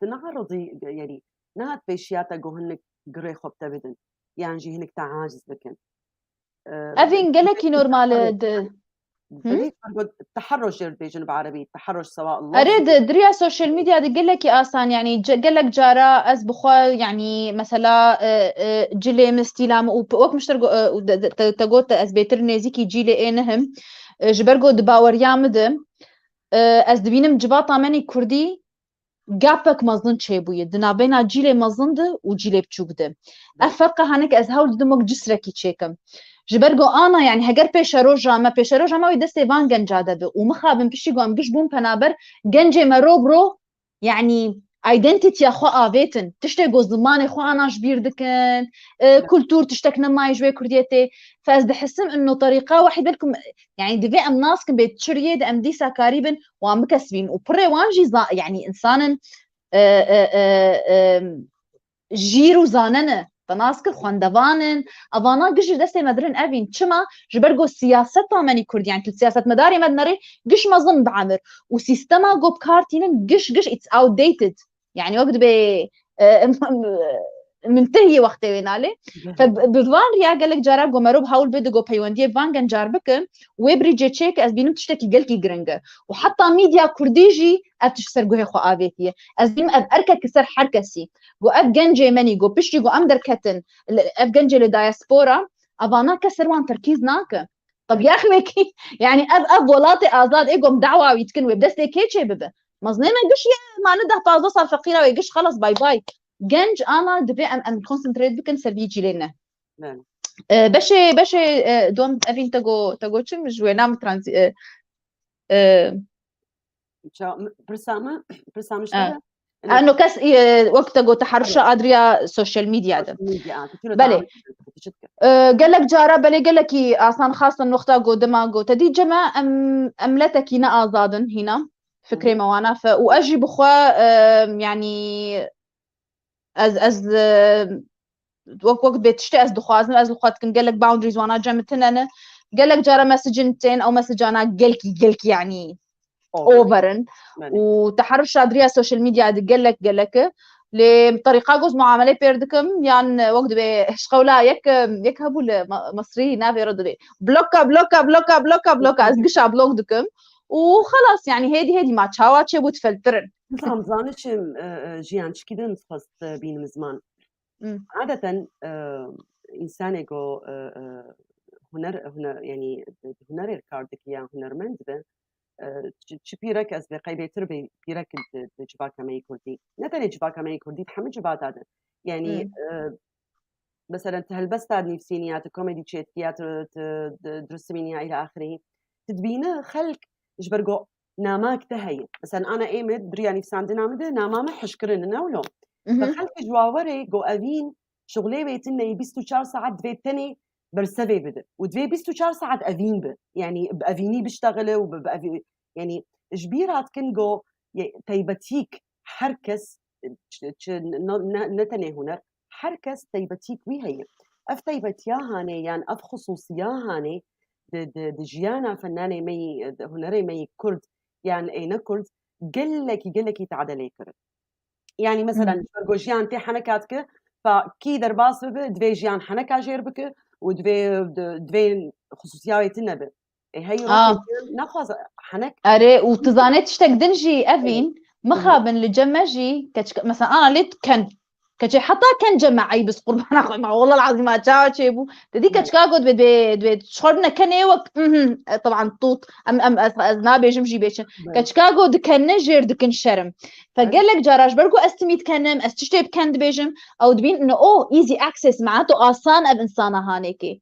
تنعرضي يعني نهت بيشياتا جوهنك قري خب تبدن يعني جي هنك تعاجز بكن أفين قال لك نورمال التحرش بيجن بعربي التحرش سواء الله أريد دريا السوشيال ميديا دي قال لك آسان يعني قال لك جارا أز بخوا يعني مثلا جيلي مستيلام ووك مشترقو تقوت أز بيتر نيزيكي جيلي إنهم جبرقو دباور يامدم أز دبينم جباطا مني كردي گاپک مزن چه بویه دنابینا جیل مزنده و جیل بچوکده افرق هنک از هول دموک جسرکی چیکم جبرگو آنا يعني هجر پیش روزا ما ويدستي وان جنجاده به ومخابن بيشي قام جش بوم پنابر جنجي مروبرو يعني ايدنتيتي خو آویتن تشته گو زمان خو آناش بیردکن كلتور تشتكنا ما يجوي كرديتي فاز بحسم انه طريقه واحد بالكم يعني دفي ام ناس كن بيت شريد ام ديسا قريبا وام مكسبين وبري وانجي يعني انسان جيرو زاننه تناسك خواندوانن اوانا قش دستي مدرن افين چما جبرگو سياسة مني كرد يعني سياسة مداري مدنري قش مظن بعمر وسيستما جو بكارتينن قش it's outdated يعني وقت بي منتهي وقتي وينالي فبفان ريا قال لك جارا جو مروب هاول بده جو بيوندي فان كان جاربك ويبريجي تشيك از بينم تشتكي قلكي جرنجا وحتى ميديا كرديجي اتشسر جو خو افيتيه از بيم اركا كسر حركسي جو اف جنجي مني جو بيشتي جو امدر كتن اف جنجي للدايسبورا افانا كسر وان تركيز ناك طب يا اخي ويكي يعني اب ولاتي ازاد ايجوم دعوه ويتكن وبدس كيتشي ببه مظنين قش يا ما نده طازه صار فقيره ويقش خلص باي باي جنج انا دبي ام كونسنتريت بكن سربيجي لنا باش دوم افين تاغو تشم جوينا ترانزي برسامه انه كاس وقت جو تحرش ادريا سوشيال ميديا ده بله قال لك جارا بله قال لك اصلا خاصه النقطه جو دماغو تدي جما املتك هنا ازادن هنا فكري موانا واجي بخوا يعني از وقت بتشتي از دخوازن از لخوات كن قال لك باوندريز وانا جمتن انا قال لك جارا مسجنتين او مسج انا قلك يعني اوفرن وتحرش ادريا السوشيال ميديا قال لك لطريقه جوز معامله بيردكم يعني وقت بشقولا يك هبو المصري نافي رد بلوكا از قشا بلوك دكم وخلاص يعني هيدي ما تشاوا تشبو تفلترن نظام زانش جيان كده نخص بين زمان عادة إنسان جو هنر يعني هنر الكاردك يا هنرمند به شبيرك أصدقائي بيتر بيرك جباك ما يكردي نتني جباك ما يكردي تحمل جبات هذا يعني مثلا تهلبست نفسينيات كوميدي تشيتيات درسمينيا إلى آخره تدبينه خلق جبرجو ناماك تهي مثلا أنا قامت برياني في ساندنا مده نامامة حشكرن نولو مهم. فخلف جواوري جو أفين شغلي بيتنا يبستو 4 ساعات دوي تاني برسبي بده ودوي بيستو 4 ساعات أفين به يعني بأفيني بشتغله يعني جبيرات كنجو تيبتيك حركس نتني هنر حركس تيبتيك وهي أف تيبتيا هاني يعني أف خصوصيا هاني د جيانا فنانة مي هنري مي كرد يعني أين كرد قلك يتعدلي كرد يعني مثلا برجو جيان تي حنكاتك فكي درباس دوي جيان حنكا جيربك دوي خصوصيات النبي هي روحي نخوز حنك أري وتزانيت تشتك دنجي أفين مخابن لجمجي مثلا أنا ليت كان حتى كان جمع أي بس قربان أخوي ما والله العظيم ما جاء شيبو تدي كشكاغو دوي شخرنا كني وقت طبعا طوط أم أذنابي جمجي بيشن كشكاغو دكان نجير دكان شرم فقال لك جراج برجو استميت كنم استشتي بكان دبيجم أو دبين إنه إيزي أكسس معناته آسان أب إنسانة هانيكي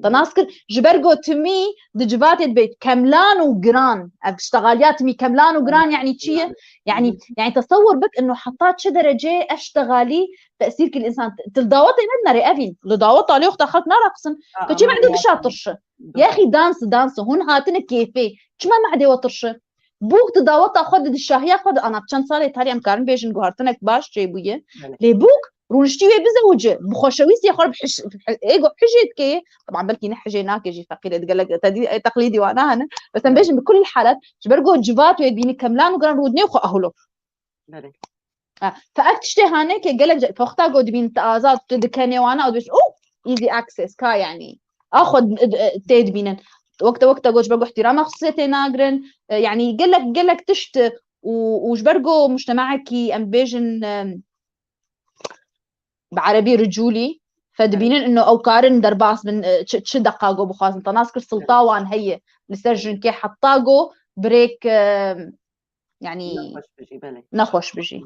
تناسكر جبرجو تمي دجباتي بيت كملان وجران اشتغاليات مي كملان وجران يعني شيء يعني تصور بك انه حطات شي درجه اشتغالي تاثير كل انسان تلداوط بدنا ريافين لداوط عليه وقت اخذنا رقصن كشي ما عندك شاطرش يا اخي دانس هون هاتن كيفي ما معدي وطرش بوك تداوط اخذ الشاهيه اخذ انا بشان صار تاري ام كارن بيجن جوهرتنك باش جيبويه لي بوك رونشتي بزوجه بخوشويس يا خرب حش ايجو حجيت كي طبعا بلكي نحجي ناك يجي فقيله قال لك تقليدي وانا هنا بس بيجن بكل الحالات جبرجو جبات ويبيني كملان وقرن ودني وخو اهله فاكتشتي هانيك قال لك فوقتا قد بين تازات تدكني وانا ودش ايزي اكسس كا يعني اخذ تيد بينن وقتا جوج برجو احترام خصيتي ناقرن يعني قال لك تشت وجبرجو مجتمعك ام بيجن بعربي رجولي فدبينن انه او قارن درباس من دقاقو بخاص انت ناسكر سلطاوان هي لسرجن كي حطاقو بريك يعني نخوش بجي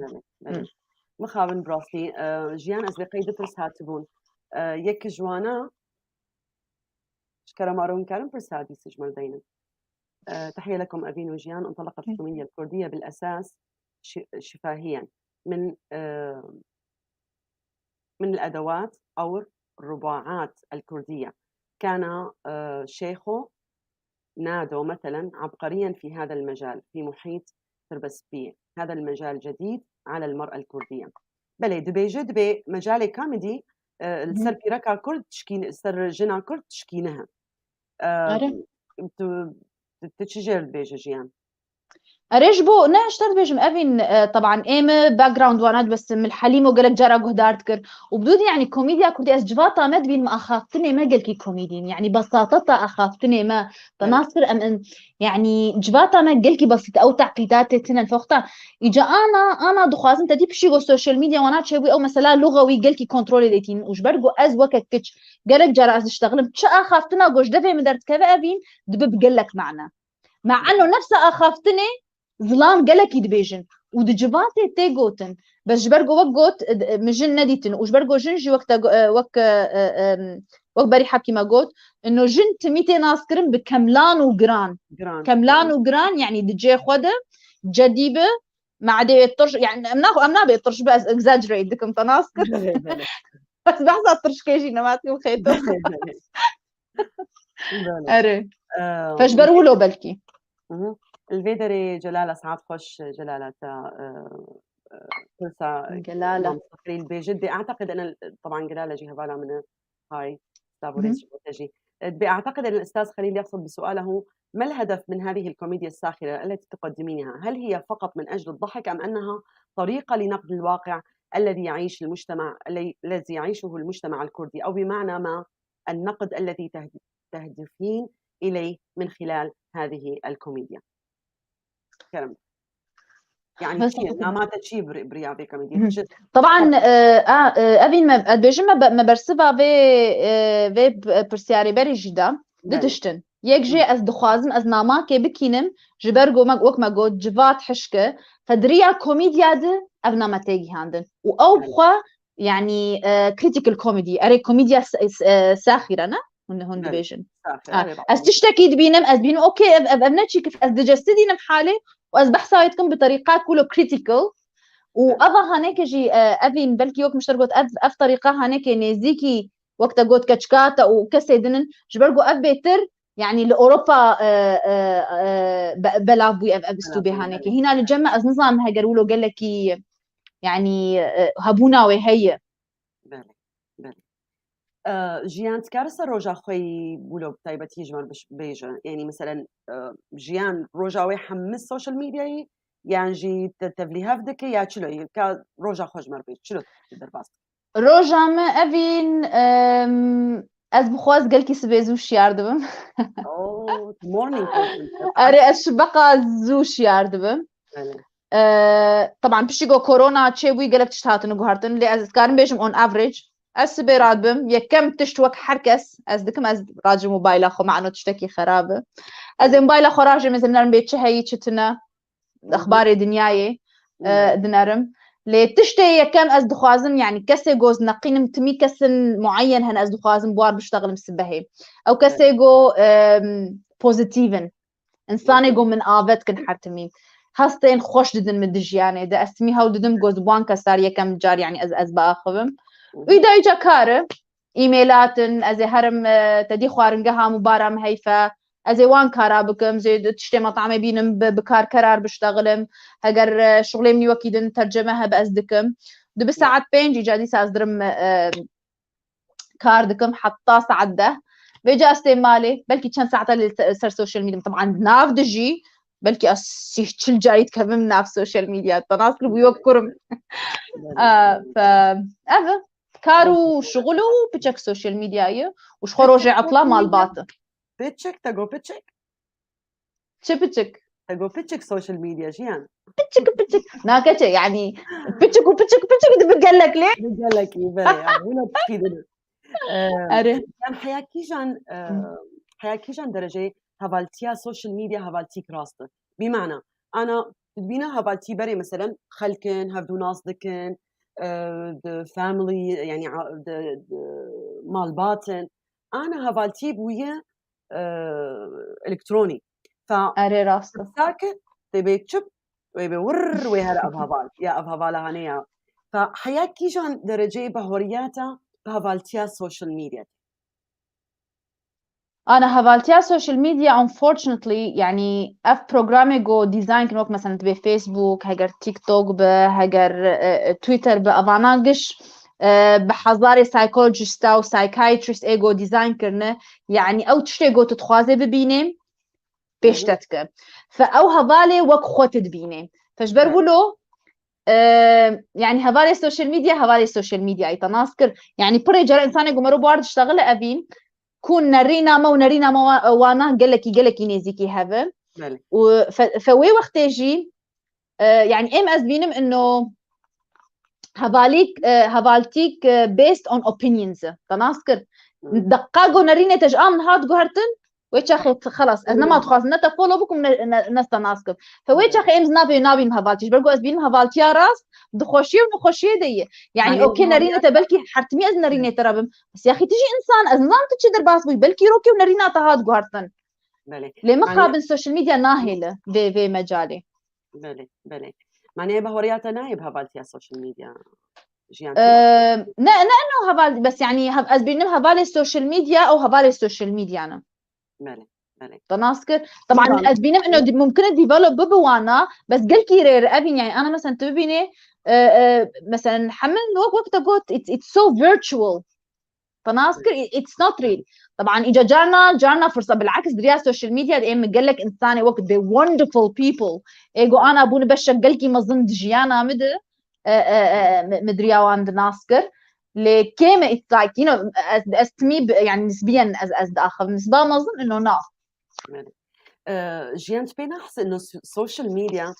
مخابن براسي جيان أزبقي دفرس هاتبون يك جوانا شكرا مارون كارم برسادي سجمال دينا تحية لكم أبين وجيان انطلقت الكوميديا الكردية بالأساس شفاهيا من الأدوات أو الرباعات الكردية كان شيخو نادو مثلا عبقريا في هذا المجال في محيط تربسبية هذا المجال جديد على المرأة الكردية بلي دبي مجال كوميدي السر بيركا كرد تشكين السر جنا كرد تشكينها تتشجر بيجي جيان ريجبو ناشتر بيجم أفين طبعا باك جراوند وانات بس من الحليم وقالك جارا قهدارتكر وبدود يعني كوميديا كردي أسجفاتا ما دبين ما أخافتني ما قلكي كوميديين يعني بساطتا أخافتني ما تناصر أم يعني جفاتا ما قلكي بسيطة أو تعقيدات تنن فوقتا إجا أنا دخوازن تدي بشيغو السوشيال ميديا وانات شوي أو مثلا لغوي قلكي كنترولي ديتين وجبرقو أز وكك كتش قالك جارا أز اشتغلم تش أخافتنا قوش دفع مدرت كذا أفين دبب قلك معنا مع أنه نفسه أخافتني ظلام قالك يدبيجن ودجباتي تيغوتن بس جبرجو وقت مجن نديتن وجبرجو جنجي وقت بري حكي ما قلت انه جن تميتي ناسكرن بكملان وجران كملان وجران يعني دجي خده جديبه ما عاد يطرش يعني امنا بيطرش بس اكزاجريت دكم تناسكر بس بحث الطرش كيجي نماتي وخيتو اري فجبروا له بلكي الفيدري جلالة سعاد خوش جلالة كلسا جلالة مستقرين بجدي أعتقد أن طبعا جلالة جهة بالا من هاي ستابوريس بوتجي أعتقد أن الأستاذ خليل يقصد بسؤاله ما الهدف من هذه الكوميديا الساخرة التي تقدمينها؟ هل هي فقط من أجل الضحك أم أنها طريقة لنقد الواقع الذي يعيش المجتمع الذي يعيشه المجتمع الكردي أو بمعنى ما النقد الذي تهدفين إليه من خلال هذه الكوميديا؟ كلام يعني شيء ما تشي برياضي كوميديا طبعا أبين ما بيجي ما برسبها في برسياري بري جدا دتشتن يكجي از دخوازم از ناماك بكينم جبرجو وك ما قلت جفات حشكه فدريا كوميديا ده ابنا ما تيجي هاندن واو بخوا يعني كريتيكال كوميدي اري كوميديا ساخره هون بله دبيجن صافي أبي بعض از تشتكي دبينم از بينم اوكي ابنتشي كيف از دجسدينم حالي واز بحسايتكم بطريقه كله كريتيكال وأبا هناك جي أبين بلكي وقت مشترقت أف طريقة هناك نزيكي وقت قد كشكاتا وكسيدن جبرجو أف بيتر يعني لأوروبا بلابوي أف أستوبي هناك هنا الجمع از نظام هجرولو قال لك يعني هبونا وهي بله بله ژیان تکار سەر ڕۆژا خۆی بوولە تایبەتی ژمار بێژە ینی مثلەن ژیان ڕۆژاوی حمس سوشل میدیایی یانژی تەڤلی هەف دەکە یا چلۆی کا ڕۆژا خۆشمەر بێت چلۆ دەرباس روجام أبين از بخواز قال كي سبيزوش ياردبم مورنينغ أري أشبقى زوش ياردبم طبعا بشيغو كورونا تشيوي قالك تشتهاتن وقهرتن اللي از كارن بيجم اون افريج السبي رادبم يكم تشتوك حركس از دكم از راجل موبايل اخو مع انه تشتكي خرابه از موبايل اخو راجل مثلا بيت هي تشتنا اخبار دنياي دنارم لي تشتي يكم از دخوازم يعني كسي جوز نقين تمي كسن معين هن از دخوازم بوار بشتغل مسبهي او كسي جو بوزيتيفن انساني جو من آفت كن حرتمي هستين خوش ددن من دجياني دا اسمي هاو ددم جوز بوان كسار يكم جار يعني از باخذم وإذا إجا كاره إيميلاتن أزي هرم تدي خوارنجها مبارم هيفا أزي وان كارا بكم زي تشتي مطعمي بينم بكار كرار بشتغلم هجر شغلي مني وكيدن ترجمها بأزدكم دو بساعات بينجي جادي سازدرم كار دكم حطا سعده بيجا استعمالي بلكي كان ساعتها اللي صار سوشيال ميديا طبعا ناف دجي بلكي أسيشل جايت كمم ناف سوشيال ميديا تناصل بيوكرم فأذا كارو شغله بتشك سوشيال ميديا وش خروجي عطلة مال باطل بيتشك تاقو بيتشك بتشك تاقو بيتشك سوشيال ميديا جيان بتشك ناكتش يعني بتشك دي بقالك ليه بقالك يبالي ولا تفيدنا أري كان حياكيجان درجة هفالتيا سوشيال ميديا هفالتيك راستة بمعنى أنا بينا هفالتي بري مثلا خلكن هفدو ناس دكن فاميلي يعني مال باطن أنا هفالتي بويا إلكتروني أري راسته ساكت تبي تشب ويبي ور ويهر أبهفال يا أبهفال هنيا فحياكيجان درجة بهورياتا بهفالتيا سوشيال ميديا أنا هفالتيا سوشيال ميديا unfortunately يعني أف برنامج جو ديزاين كنوك مثلا تبي فيسبوك هجر تيك توك هجر تويتر بأفاناقش بحضاري سايكولوجيستا و سايكايتريست ايجو ديزاين كرنا يعني أو تشتي جو تتخوازي ببيني بيش تتك فأو هفالي وك خوت تبيني فجبر بلو يعني هفالي السوشيال ميديا أي تناسكر يعني بري جرى إنسان يقوم مرو بوارد اشتغل أبين كون نرينا ما وانا قالكي نيزيكي هذا فوي وقت يجي يعني ام از بينم انه هفالتيك based on opinions تناسكر دقاقو نرينا تجام هاد قهرتن ويش اخي خلاص انا ما تخاص نتا فولو بكم ناس تناسكر فويش اخي امز نابي هفالتيش برجو از بينم هفالتيا راس دخوشيه دي يعني اوكي نرينا تبلكي حرتمي از نرينا ترابم بس يا اخي تجي انسان از نظام تشدر باسوي بلكي روكي ونرينا تهاد قهرتن لما خاب السوشيال ميديا ناهله في مجالي بله معناه بهورياتا نايب هفالتيا السوشيال ميديا لا انه هفال بس يعني از بينم هفالي السوشيال ميديا او هفالي السوشيال ميديا انا بله تناسكر طبعا از بينم انه ممكن ديفلوب بوانا بس قال كيرير ابين يعني انا مثلا تبيني مثلا حمل وقت قلت it's so virtual تناسكر it's not real طبعا اجا جارنا فرصه بالعكس دريا السوشيال ميديا دائما قال لك انساني وقت they wonderful people ايجو انا ابوني بشك قال لي ما ظن دجيانا مدريا واند ناسكر لكيما it's like you know as to me يعني نسبيا as اخر بالنسبه ما اظن انه نا جيان تبين احس انه السوشيال ميديا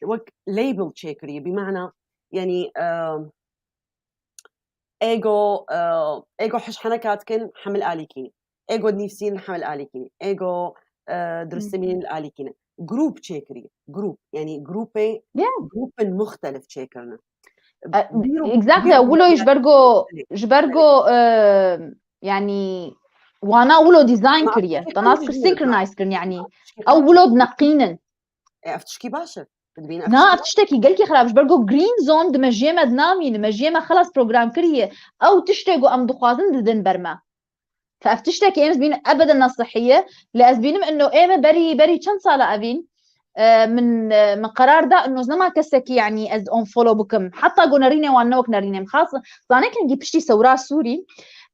وقت ليبل تشيكري بمعنى يعني ايجو حش حنكاتكن حمل آليكيني ايجو نفسين حمل آليكيني ايجو درسمين الآليكيني جروب تشيكري جروب يعني جروب مختلف تشيكرنا exactly ولو يجبرجو يعني وانا ولو ديزاين ما كريه أفتكر تناسكر جميل. سينكرونايز كرن يعني أفتشكي او باشا. ولو نقينن أفتشكي باشا تدبين نا أفتشكي افتشتكي قلكي خرابش برجو جرين زون دمجيمه دنامين مجيمه خلاص بروجرام كريه او تشتغو ام دخوازن ددن برما فافتشتكي ايمز بين ابدا نصحيه لازبينم انه ايمه بري كم صاله ابين من قرار ده انه زما كسكي يعني از اون فولو بكم حتى قنريني وانوك نريني خاصه صانك نجي بشتي سورا سوري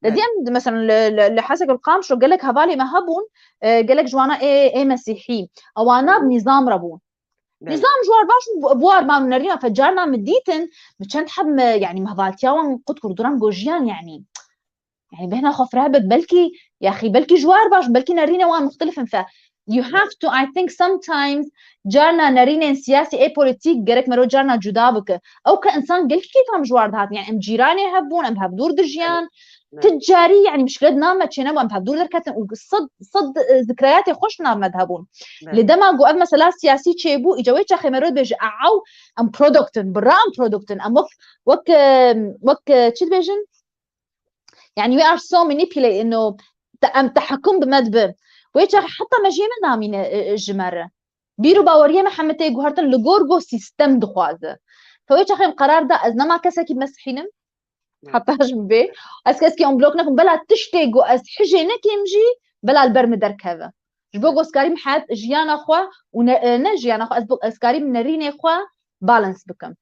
دي مثلا لحسك القام شو قال لك هبالي ما هبون قال لك جوانا ايه مسيحي او انا بنظام ربون نظام جوار باش بوار ما نرينا فجارنا مديتن مشان حب يعني مهبالتياون قد كردوران جوجيان يعني بهنا خوف رهبت بلكي يا اخي بلكي جوار باش بلكي نرينا وان مختلفين ف you have to I think sometimes جارنا نرينا سياسي اي بوليتيك قالك مرو جارنا جدابك او كانسان قلك كيف هم جوار دهات يعني ام جيراني هبون ام هبدور دجيان تجاري يعني مش قد نام تشينا وام هبدور دركاتن وصد ذكرياتي خوش نام مذهبون لدما جو مثلا سياسي تشيبو اجوي تشخي مرو بيج او ام برودكتن برام برودكتن ام وك تشي بيجن يعني we are so manipulated انه تحكم بمدبر ويش حتى مجيمة نامين الجمرة بيرو باوريه محمد جوهرتن لجورجو سيستم دخوازه فويش اخي قرار ده از نما كسكي مسحينم حتى جنبي اسكي اون بلوكنا بلا تشتيجو از حجي نكيمجي بلا البرم دركهذا جبوغو سكاريم حياة جيانا خوا ونجيانا خوا اسكاريم نريني خوا بالانس بكم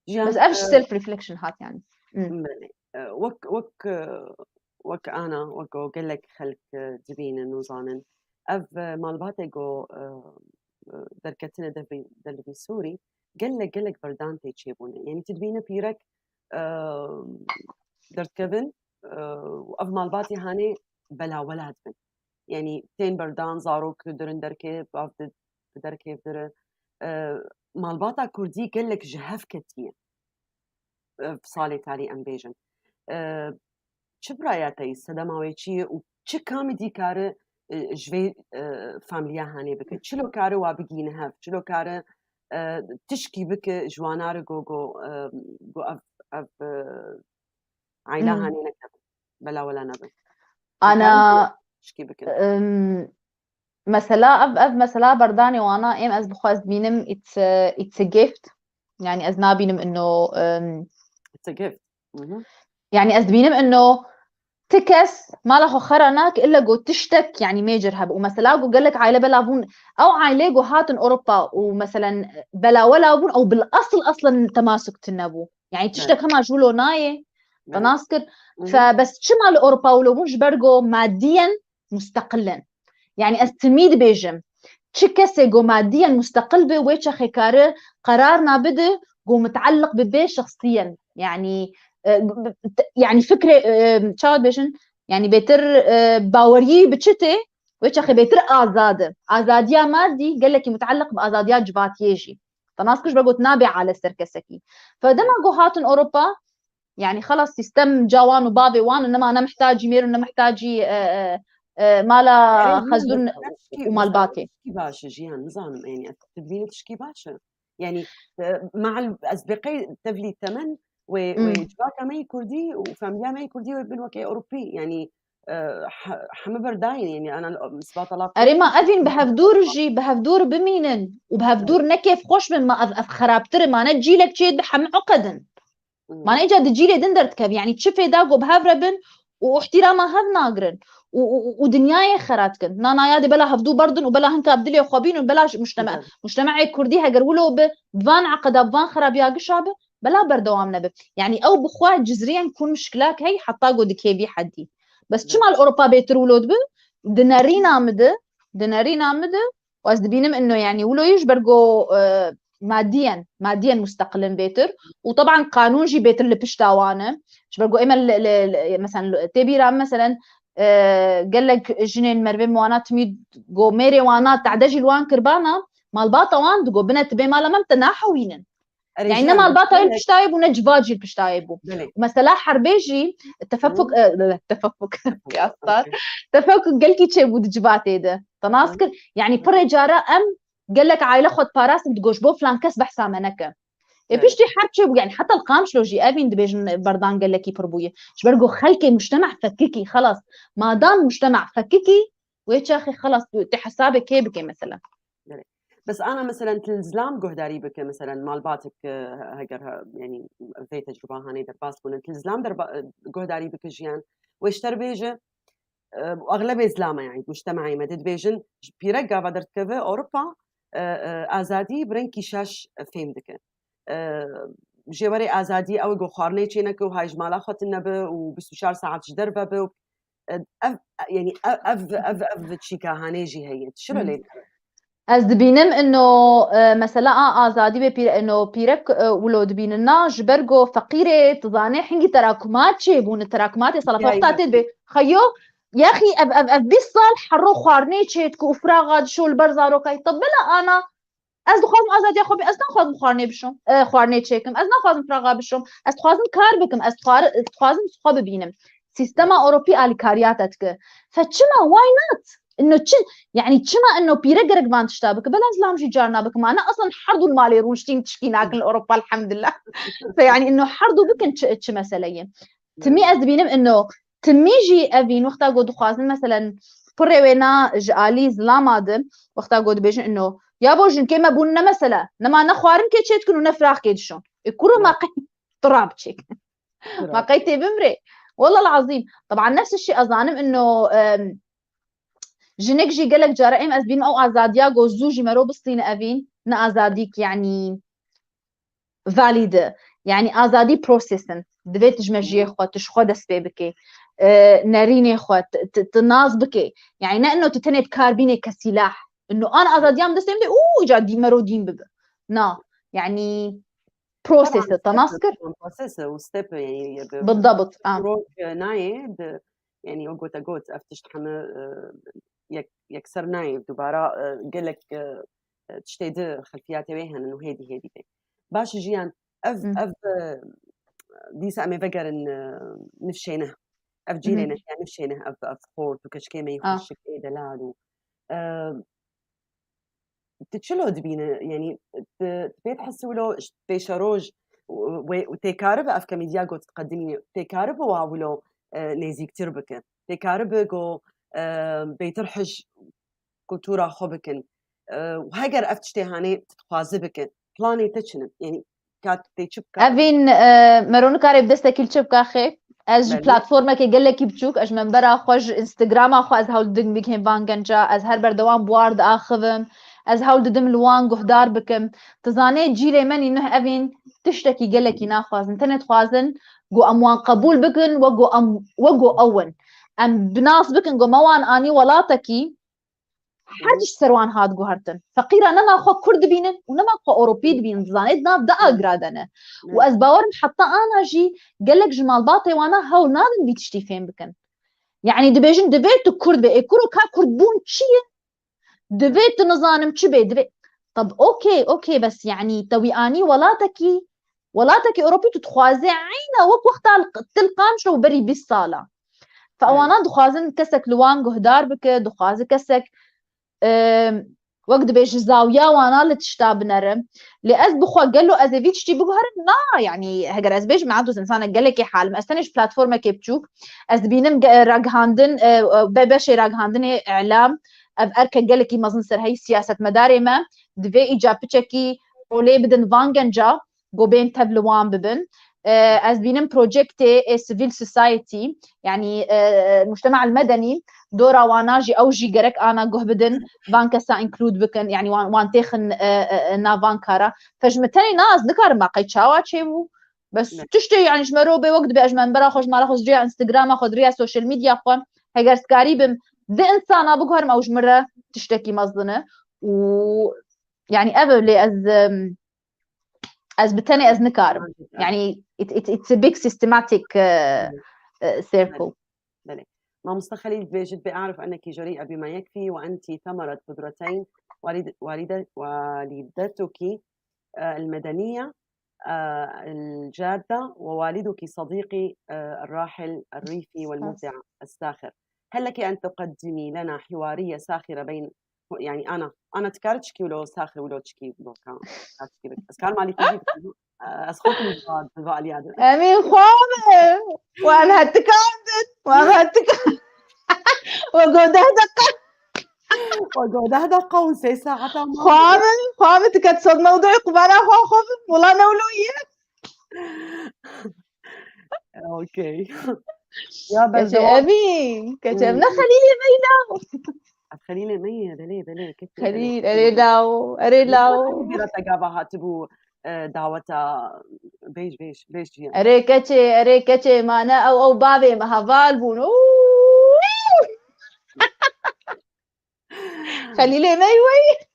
بس افش سيلف ريفليكشن هات يعني وك أنا وكو قال لك خلك جبين إنه زانن مال باتيجو دركتنا دلبي سوري قال لك بردان تيجيبون يعني تدبينا بيرك درت كيفن مال باتي هاني بلا ولاد بن يعني تين بردان زاروك درن دركي بافد دركي در مال باتا كردي قال لك جهف كتير في صالة تالي ام بيجن چه برایاتی سدماوی چی و چه کامی دیکاره جوی فامیلیا هانی بکه چلو کاره و بگینه هف چلو کاره تشکی بکه جوانار گو اف عائله هانی نکب بلا ولا نبه انا تشکی بکه مثلا برداني وانا ام از بخواز بينم it's a gift يعني از نابينم انه it's a gift يعني از بينم انه تكس ما له خرناك الا جو تشتك يعني ميجر هب ومثلا جو قال لك عائله بلا بون او عائله جو هاتن اوروبا ومثلا بلا ولا بون او بالاصل اصلا تماسك تنبو يعني تشتك هما جولو ناي تناسكر فبس شمال اوروبا ولو بونش برجو ماديا مستقلا يعني استميد بيجم تشكسي جو ماديا مستقل بي ويتش خيكاره قرارنا بده جو متعلق ببي شخصيا يعني فكره تشاد بيشن يعني بيتر باوري بتشتي ويش اخي بيتر ازاديا مادي قال لك متعلق بازاديات جباتيجي فناسكش بقول تنابع على السركسكي فدما جو هاتن اوروبا يعني خلاص سيستم جوان وبابي وان انما انا محتاج مير انه محتاجي مالا خزون ومال باتي باشا جيان نظام يعني تدبين تشكي باشا يعني مع الأسبقي تبلي ثمن وجواكا ماي كردي وفاميليا ماي كردي وابن وكي أوروبي يعني حما برداين يعني أنا مسباط الله أريما أفين بهفدور بمينن وبهفدور نكيف خوش من ما خرابتر ما نجي لك شيء بحم عقدن ما نجي تجيلي دندرتكب يعني تشوفي داقو بهفربن واحترامها هذ ناقرن ودنياي خراتكن نانا يادي بلا هفدو بردن وبلا هنكا بدلي وخابين وبلا مجتمعي كردي هقرولو بفان عقدا بفان خرابيا قشابه بلا بردوام نبي يعني او بخوات جزريا نكون مشكلاك هي حتى قد كيبي حدي بس شمال اوروبا بيترولود به دنارينا مده واز دبينم انه يعني ولو يجبرجو ماديا مستقلين بيتر وطبعا قانون جي بيتر اللي بشتاوانه جبرجو اما مثلا تبي رام مثلا قال لك جنين مربي موانات ميد جو ميري وانات تعدجي الوان كربانا مال باطا وان دغو بنت بي مالا ممتنا حوينن يعني انما الباطا البشتايب ونجباجي البشتايبو مثلا حربيجي تفكك يا استاذ تفكك قال كي تشبو دجباتي ده تناسكر يعني برجارا ام قال لك عائله خد باراس بتجوش بو فلان كسب حسامنك بيشتي حرب شو يعني حتى القامش لو جي أبين دبيجن بردان قال لك بربوية شبرقو خلكي مجتمع فككي خلاص ما دام مجتمع فككي ويتشاخي خلاص تحسابك كيبكي مثلا. بس أنا مثلا تلزلام جهداري بك مثلا مال باتك هجر يعني في تجربة هاني درباس كون تلزلام جهداري بك جيان ويشتر بيجه وأغلب إسلامه يعني مجتمعي مدد بيجن بيرجع بدرت كذا أوروبا آزادي برنكي شاش فهم دك جواري آزادي أو جو خارني تشينك وهاي جمالا خط النبي وبستشار ساعات جدربة بو يعني أف تشيكا هانيجي هي شو ليه از دبینم انه مثلا آزادی به انه پیرک ولو دبیننا جبرگو فقیره تظاني حنگی تراكمات چه بون تراكمات صلاة وقتات به خيو يا اخي اف 20 سال حرو خوارني چيتك وفراغات شو البرزارو كاي طب بلا انا از دخوازم آزادی خوبی از نخوازم خوارني بشم خوارني چيكم از نخوازم فراغا بشم از خوازم کار بكم از خوازم خواب ببینم سيستما اوروبي الكارياتك فچما واي نوت انه يعني تشما انه بيرقرق ما تشتابك بلا زلام جي جارنا بك ما انا اصلا حرضوا المالي روشتين تشكيناك لاوروبا الحمد لله فيعني انه حرضوا بك تش مسألة تمي ازبينم انه تميجي افين وقتا قد خوازن مثلا فريوينا جالي زلاماد وقتا قد بيجن انه يا بوجن كيما بونا مثلا نما نخوارن كي تشيتكن ونفراخ كيدشون يكونوا ما قي طراب تشيك ما قيتي بمري والله العظيم. طبعا نفس الشيء اظانم انه جنك جي قالك جرائم أزبين أو آزاديا جوزوجي مرو بالصين أبين نا آزاديك يعني valid يعني آزادي بروسيسن دبيت جمجيه خوات تشخو دسبي بكي ناريني خوات تناز بكي يعني نا إنه تتنت كاربيني كسلاح إنه أنا آزاديام دسبي بكي جادي مرو دين ببا نا يعني بروسيس تناسكر بروسيس وستيب يعني بالضبط روك نايد يعني اوجوت اجوت افتش تحمل يكسر نايد دوباره قال لك تشتيد خلفيات ويهن انه هيدي باش جيان اف دي سامي فكر ان نفشينه اف جيلينه يعني نفشينه اف خورت وكشكيمه يخشك ايه دلالو تتشلو دبينه يعني تحسوا له بيشروج وتكارب اف كميديا جو تقدمي تكارب واولو نيزي كتير بك تكارب جو بيترحج كولتورا خوبكن وهاجر افتشتي هاني تتخازبك بلاني تشن يعني كات تيشبك افين مرون كارب دستك الشبك اخي از بلاتفورما كي قال لك بتشوك اج منبرا خوج انستغرام اخو از هول دنگ بكم بانجنجا از هر بردوام بوارد اخذم از هول ددم لوان قهدار بكم تزاني جيلي من انه افين تشتكي قال لك ناخذ انترنت خوازن جو اموان قبول بكن وجو اون ام بناس بكن جو موان اني ولاتكي حدش سروان هاد جوهرتن فقيرة نما خو كرد بينن ونما خو أوروبي بينن زانيت ناب دا أجرادنا وأزباور حتى أنا جي قالك جمال باطي وأنا هاو نادن بيتشتي فين بكن يعني دبيجن دبيت كرد بي كرو كا كرد بون تشيه دبيت نظانم تشبي دبيت طب أوكي بس يعني توي أني ولاتكي أوروبي تتخوازي عينا وقت تلقام شو بري بالصالة فأوانا دخوازن كسك لوان جهدار بك دخوازي كسك وقت بيش زاوية وانا اللي تشتاب نرم لأز بخوا قال له أزفيتش تي بقهر نا يعني هجر أز بيش معدوس إنسان قال لك حال ما استنش بلاتفورما كيبتشوك أز بينم راجهاندن ببشي راجهاندن إعلام أركا قال لك مازن سر هي سياسة مداري ما دفي إيجاب بتشكي ولي بدن فانجنجا جو بين تبلوان ببن أز بينم بروجكتي سيفيل سوسايتي يعني المجتمع المدني دورا واناجي او جي جرك انا جه بدن فانكسا انكلود بكن يعني وان تاخن نا فانكارا فجمتني ناس ذكر ما قيتشاوا تشيبو بس تشتي يعني شمرو بي وقت باجمن برا خوش ما راخذ جي انستغرام اخذ ريا سوشيال ميديا خو هيجر سكاريبم ذا انسان بقهر ما وش مره تشتكي مصدنه و يعني ابلي از بتاني از نكار يعني it's a big systematic circle. ما مستخلي بجد بأعرف أنك جريئة بما يكفي وأنت ثمرة قدرتين والدتك المدنية الجادة ووالدك صديقي الراحل الريفي والمبدع الساخر. هل لك أن تقدمي لنا حوارية ساخرة بين يعني أنا تكارتشكي ولو ساخر ولو تشكي ولو كان بس كان مالي تجي أسخط الجواد باليادة أمين خوامة وأنا هتكادت وأنا هتكادت وجوده دقة وجوده دقة ونسي ساعة خوامة تكاد موضوعي قبانا خوف والله نولوية أوكي يا كتي بردوان أمين كتي أمنا خليلي ميلا خليلي مية بلي كتير خليل أريلاو بيرا تجابا هاتبو دعوتا بيج جيان أريكتي ما أنا أو بابي ما هفال بونو خليلي ميوي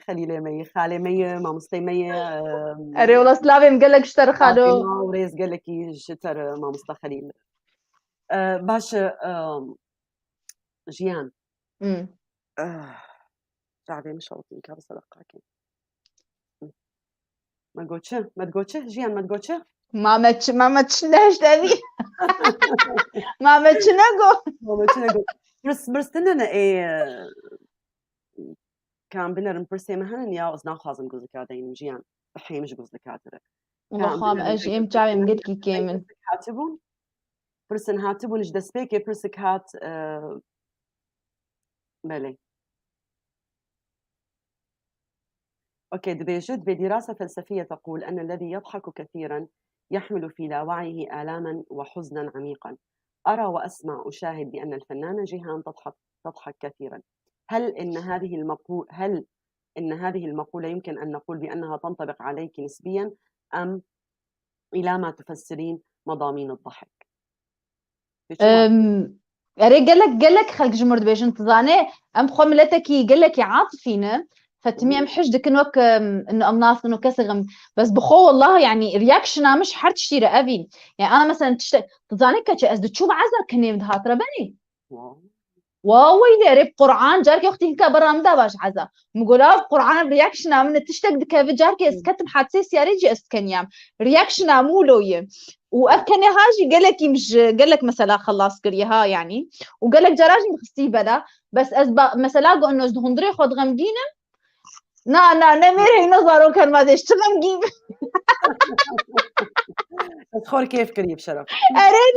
خليلي مي خالي مي مامستي مي أري والله سلافي مقلك اشتر خادو فاطمة وريز قال لك شتر مامستا خليل باش جيان تعبي مش شوطين كابس دقاكي ما تقولش جيان ما تقولش ما تشنهش تاني ما تشنقو برس تننا ايه كان بنرم برسي مهن يا أزنا خازم جوز كادين جيان بحي مش جوز كاتره والله خام اجي ام تعبي مقلكي كامل هاتبون برسن هاتبون ايش دسبيكي برسك هات بلي اوكي دبيجود بدراسة فلسفية تقول أن الذي يضحك كثيرا يحمل في لاوعيه آلاما وحزنا عميقا. أرى وأسمع أشاهد بأن الفنانة جيهان تضحك كثيرا. هل إن هذه المقولة يمكن أن نقول بأنها تنطبق عليك نسبيا أم إلى ما تفسرين مضامين الضحك؟ أري قال لك خلق جمهور دبيجن تزاني أم خملتكي قال لك عاطفينا فتمي أم حجدك إنك إنه أم ناس إنه كسغم بس بخو والله يعني رياكشنا مش حرت شتيرة أبي يعني أنا مثلا تزاني كتش أزد تشوف عزر كنيم دهات ربني واوي ريب قرآن جارك أختي هنكا برا مدا باش عزا مقولا قرآن رياكشنا من تشتك دكا في جارك اسكتم حادثي سياريجي اسكنيام رياكشنا مولوية وأكني هاجي قال لك مش قال لك مثلا خلاص قريها يعني وقال لك جراجي مخستي بلا بس أسبق مثلا قو إنه هندري خد غمجينا نا نمير هي نظره كان ما ديش تغمجين تدخل كيف قريب شرف أريد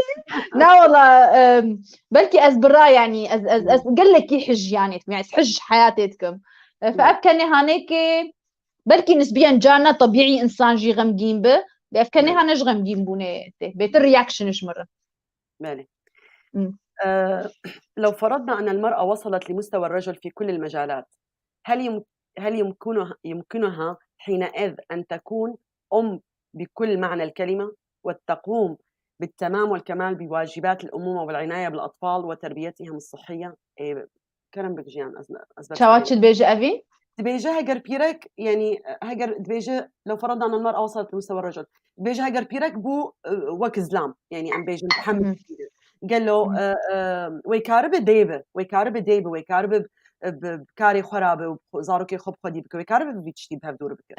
لا والله بلكي أزبرا يعني أز قال لك يحج يعني حج حياتكم فأكني هانيك بلكي نسبيا جانا طبيعي إنسان جي غمجين به بأفكني هانش غمجين بوني بيت الرياكشن إيش مرة مالي لو فرضنا أن المرأة وصلت لمستوى الرجل في كل المجالات هل يمكنها حينئذ أن تكون أم بكل معنى الكلمة وتقوم بالتمام والكمال بواجبات الأمومة والعناية بالأطفال وتربيتهم الصحية؟ كرم بكجيان شواتش دبيجة أبي؟ دبيجة هجر بيرك يعني هجر دبيجة لو فرضنا أن المرأة وصلت لمستوى الرجل دبيجة هجر بيرك بو وك زلام يعني أم بيجن محمد قال له ويكارب ويكارب بكاري خرابه وزاروكي خب خدي بك ويكارب بيتشتي بها بدور بك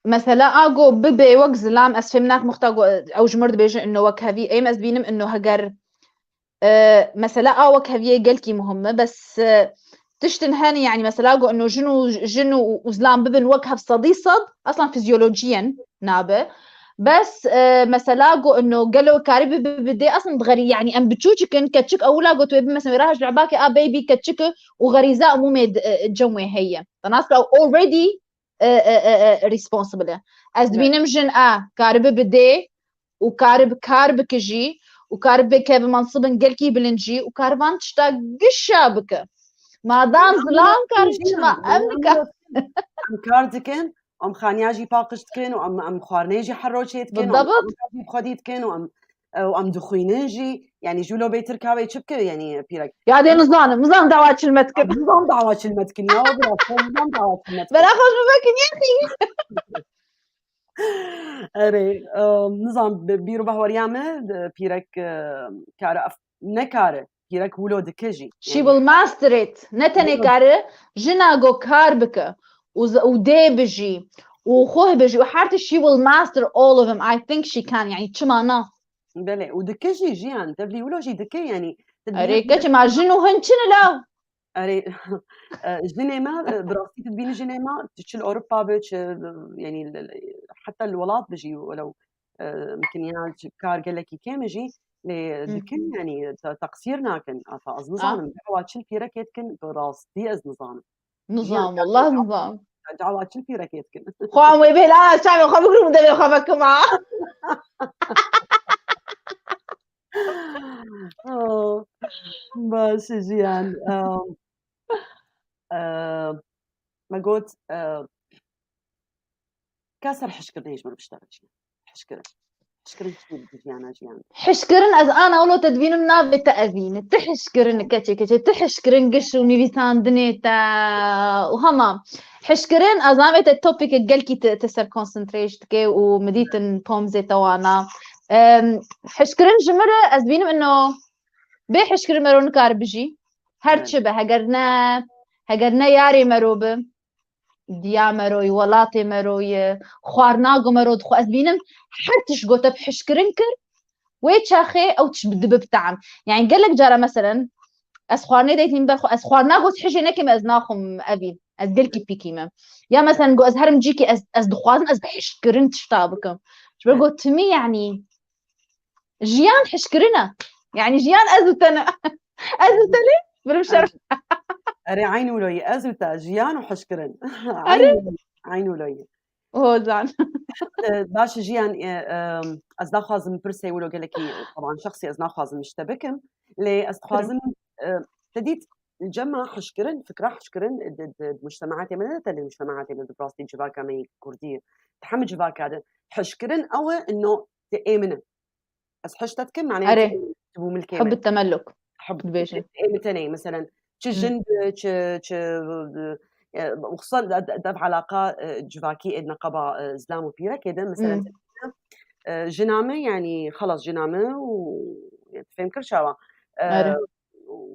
مثلا اجو ببي وك زلام اسفمناك مختاجو او جمرد بيجي انه وك هذي اي مس بينم انه هجر مثلا وك هذي قالكي مهمه بس تشتن هاني يعني مثلا جو انه جنو وزلام ببن وكها بصدي صد اصلا فيزيولوجيا نابه بس مثلا جو انه قالوا كاري بدي اصلا بغري يعني ام بتشوشكن كتشك اولا قلت مثلا راح لعباكي بيبي كتشك وغريزه مو جموي هي فناس اوريدي responsible از بينمجن كارب بدي وكارب كجي وكارب كيف منصبن قلكي بلنجي وكاربان تشتا قشابك ما دام زلام كارج ما أمك أم كاردكن أم خانياجي باقشتكن وأم خوارنيجي حروشيتكن بالضبط وأم خديتكن وأم دخوينجي يعني جولو بيتر كاوي تشبكه يعني بيرك يا دي نظام دعوات شلمتكن نظام دعوات شلمتكن يا نظام دعوات شلمتكن بلا خوش مبكن يا أخي أري نظام بيرو بهوريامه بيرك كاره نكاره بيرك ولود كجي she will master it نتني كاره جناغو كاربك وديبجي وخوه بجي وحارتي she will master all of them I think she can يعني تشمانا بله ودكجي جيان تبلي ولوجي دكي يعني أري كتش مع جنو هنشن لا أري جنيما براسي تبين جنيما تشيل أوروبا بيتش يعني حتى الولاد بيجي ولو يمكن يا كار قال لك كيمجي لكن يعني تقصيرنا كان فاز نظام دعوات شل في ركيتكن براس دي از نظام نظام والله نظام دعوات شل في ركيتكن خوام ويبه لا شعبي خبك مدبي خبك معه باش جيان ما قلت كاسر حشكر نيش ما بشتغل حشكر شو جيان حشكرن از انا اولو تدبين الناب تأذين تحشكرن كتي تحشكرن قشو نيفيسان دنيتا وهما حشكرن از نامت التوبيك قلكي تسر كونسنتريشتكي ومديتن بومزي توانا حشكرن جمرة از بينم انه بحشكرن مرون كار بجي هرچه به هگرنا یاری مروبه دیا مروی ولاتی مروی خوارناگو مرود خو از بینم حرتش قوتا بحشكرن كر ويتشاخي او تشبدب بتعم يعني قال لك جاره مثلا اسخوارني ديتين برخو اسخوارناغو تحجي نكم از ناخم ابي از دلكي بيكيما يا مثلا جو از هرم جيكي از دخوازن از بحشكرن تشتابكم شبرغو تمي يعني جيان حشكرنا يعني جيان ازوتنا بالمشرف اري عيني ولوي ازوتا جيان وحشكرن عيني ولوي هو زعل باش جيان از ناخذ برسي ولو قال لك طبعا شخصي از ناخذ مشتبكم لي از خوازم تديت الجمع حشكرن فكره حشكرن المجتمعات من المجتمعات من براستي جواكا مي كرديه تحمل جواكا هذا حشكرن او انه تامنه از حشتتكم معناته تبو ملكي حب التملك حب البيجن امتني مثلا تجند وخصوصا دف علاقه جواكي ادنا قبا زلام وبيرا كده مثلا جنامه يعني خلص جنامه وتفهم كل شوا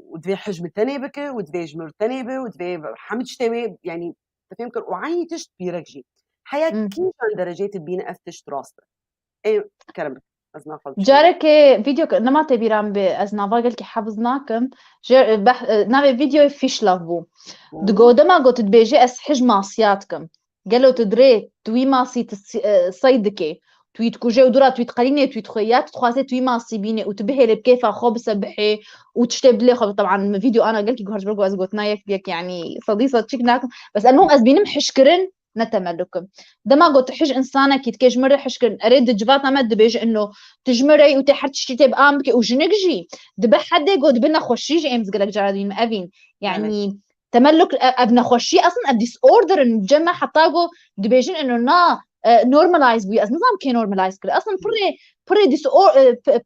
ودفي حجم تنيبك ودفي جمر تنيبه ودفي حمد شتوي يعني تفهم كل وعيني تشت بيركجي حياة كيف عن درجات بين افتش دراسته اي كلام جارك فيديو نما تبيران بأزنافا قلت حفظناكم نابي فيديو فيش لافو دقو دما قلت تبيجي أس حج ماسياتكم قالوا تدري توي ماسي صيدكي توي تكوجي ودورا توي تقليني توي تخيات تخواسي توي ماسي بيني وتبهي بكيف خب سبحي وتشتب لي خب طبعا فيديو أنا قلت جوهرج برجو أز قلت نايك بيك يعني صديقة تشكناكم بس المهم أزبينم حشكرن نتملكم دما قلت حج إنسانة كي تكيج مرة حشكرن أريد جباتنا ما دبيج إنه تجمري وتحرتش تتب آمك وجنكجي دبا حدا قد بنا خوشيج إمز قلك جرادين مأبين يعني تملك أبنا خوشي أصلا أبديس أوردر نجمع حطاقو دبيجين إنه نا نورمالايز بي أز نظام كي نورمالايز كله أصلا بري ديس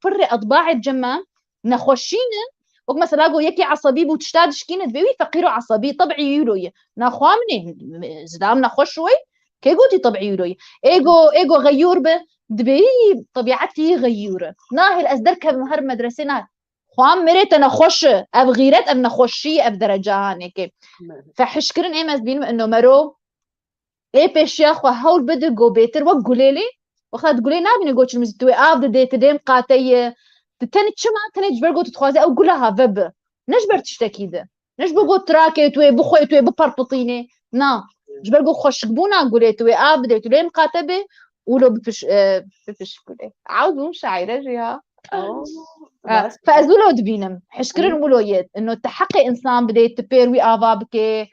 بري أطباع الجمع نخوشينا ومثلا قو يكي عصبي وتشتادش كينت بيوي فقيرو عصبي طبعي يروي ناخوامني زدام نخوش شوي كي قوتي طبعي يروي إيجو غيور به دبي طبيعتي غيورة ناهي الأزدركها بمهر مدرسنا خوام مريت أنا خوش أب غيرت أب نخوشي أب درجان هيك فحشكرن إيه مزبين إنه مرو إيه بيشياخ وهول بدي جو بيتر وقوليلي وخد قولي نابي نقولش المزتوي دي تديم قاتي تتني تشما تني جبرقو تتخوازي أو قولها فب نجبر تشتكي ده نجبرقو تراكي توي بخوي توي بباربطيني نا جبرقو خوش قبونا قولي توي دي تديم قاتبي ولو بفش كله عاوزون شاعرة جيها فأزولو دبينم حشكرن ولويت إنه تحقي إنسان بدي تبيروي آبا بكي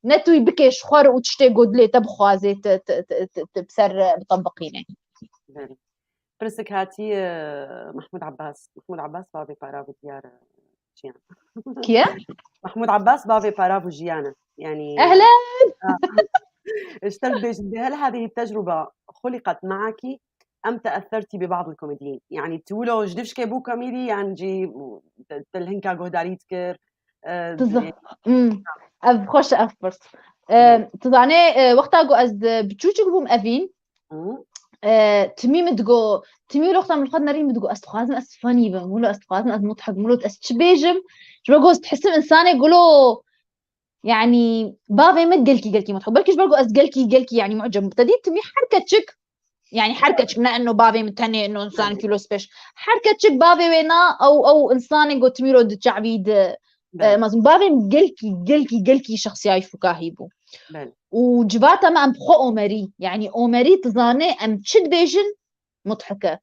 نتوي بكي شخور وتشتي قدلي تبخوازي تبسر بطبقيني برسك هاتي محمود عباس بابي بارافو ديار جيانا كيف؟ محمود عباس بابي بارافو جيانا يعني أهلا اشتغل هل هذه التجربة خلقت معك أم تأثرتي ببعض الكوميديين؟ يعني تقولوا جدفش كيبو كوميدي يعني جي تلهنكا جهداري تكر أب خوش أفرس تضعني وقتها جو أز بتشوشك بوم أفين تميم تقو تميم وقتها من الخد نارين تقو أستخازن أسفاني بمولو أستخازن أز مضحك مولو أستشبيجم شو بقول تحسم إنسان يقولوا يعني بابي مد قلكي مضحك بركش برقو أز قلكي يعني معجب مبتدي تمي حركة شك يعني حركة شك إنه بابي متهني إنه إنسان كيلو سبيش حركة شك بابي وينا أو إنسان يقول تميرو دتشعبيد بله مازن بابم قلكي شخصياي فكاهي بو بله وجباتا ما ام بخو أومري يعني أومري تظاني ام تشد بيجن مضحكة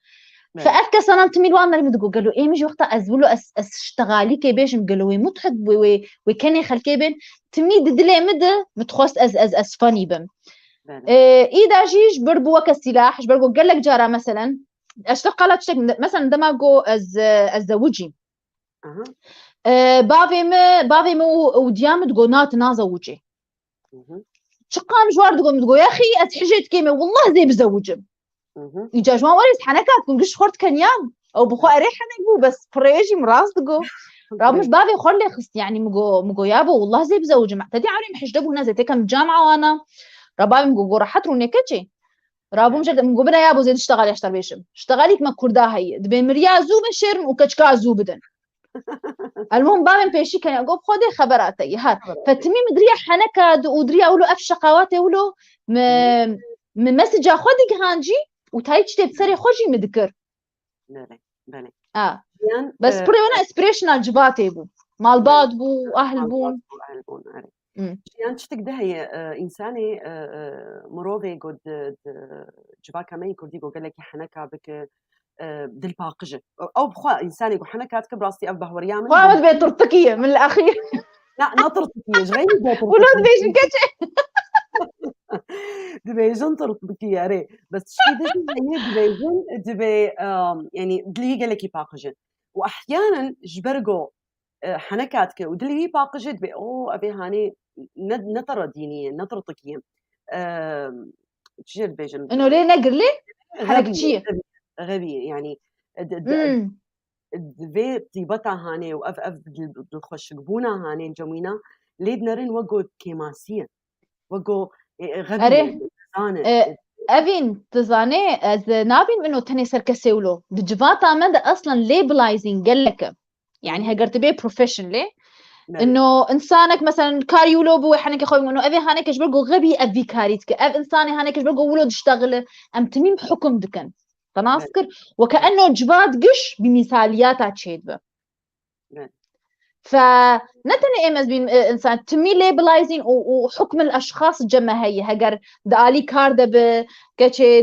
بله فأفكا صنم تميل وانا رمي قالوا إيه مش وقتا أزولو اشتغالي كي بيجن قالوا مضحك وكان خلكي بين تميد دلي مدى متخوص أز فاني بم بله إذا جيش بربو وك السلاح بربو قال لك جارة مثلا اشتغلت شيء مثلا دماغو از زوجي أها بافي مو وديامت قنات نازا وجي أها شقام جوار تقول يا أخي أتحجيت كيمة والله زي بزوجم أها يجاج ما وريس حنكات قش خورت كنيام أو بخو أريح حنكو بس فريجي مراس تقو راه مش بابي خلي خص يعني مقو يابو والله زي بزوجم اعتدي عاري محجدبو هنا زي تكم جامعة وأنا ربابي مقو راحت روني كتشي رابو مجرد مقو بنا يابو زي تشتغل يشتر بيشم اشتغليك ما كردا هي دبي مريا زو بشيرن وكشكا زو بدن المهم بابن بيشي كان يقول خودي خبراتي هات فتمي مدريا حنكاد ودريا اولو اف شقاوات اولو من مسج خودي هانجي وتايتش تبصري خوجي مذكر بله بله يعني بس بري وانا اسبريشنال جباتي بو مال بعض بو اهل بون يعني تشتك ده هي إنساني مروفي قد جباكا ماي كردي قال لك حنكا بك دل باقجة أو بخوا إنساني قو حنكات كبراستي أبه وريامن قامت بيت ترتكية من الأخير لا نطرتكية جغير ولاد بيجن كتش دبيجن ترتكية ري بس تشتي ده هي دبيجن دبي يعني دلي قال لك باقجة وأحيانا جبرقو حنكاتك ودلي باقجة دبي أو أبي هاني نطرة دينية نطرة طكية تشير بيجن إنه ليه نقر ليه حنكتشية غبي يعني دفي طيبتا هاني وأف الخشقبونا هاني الجمينة ليد نرن وقو كيماسية وقو غبي أبين تزاني از نابين منو تاني سركسيولو دجفاتا مد أصلا ليبلايزين قلك يعني هقرت بيه بروفيشنلي إنه إنسانك مثلا كاريولو بو حنك خوي إنه أبي هانك إجبرقو غبي أبي كاريتك أب إنساني هانك إجبرقو ولو تشتغل أم تميم حكم دكن تناسكر وكأنه جبات قش بمثاليات تشيد فنتني إيمز بين إنسان تمي ليبلايزين وحكم الأشخاص جمع هي هجر دالي كارده بكشي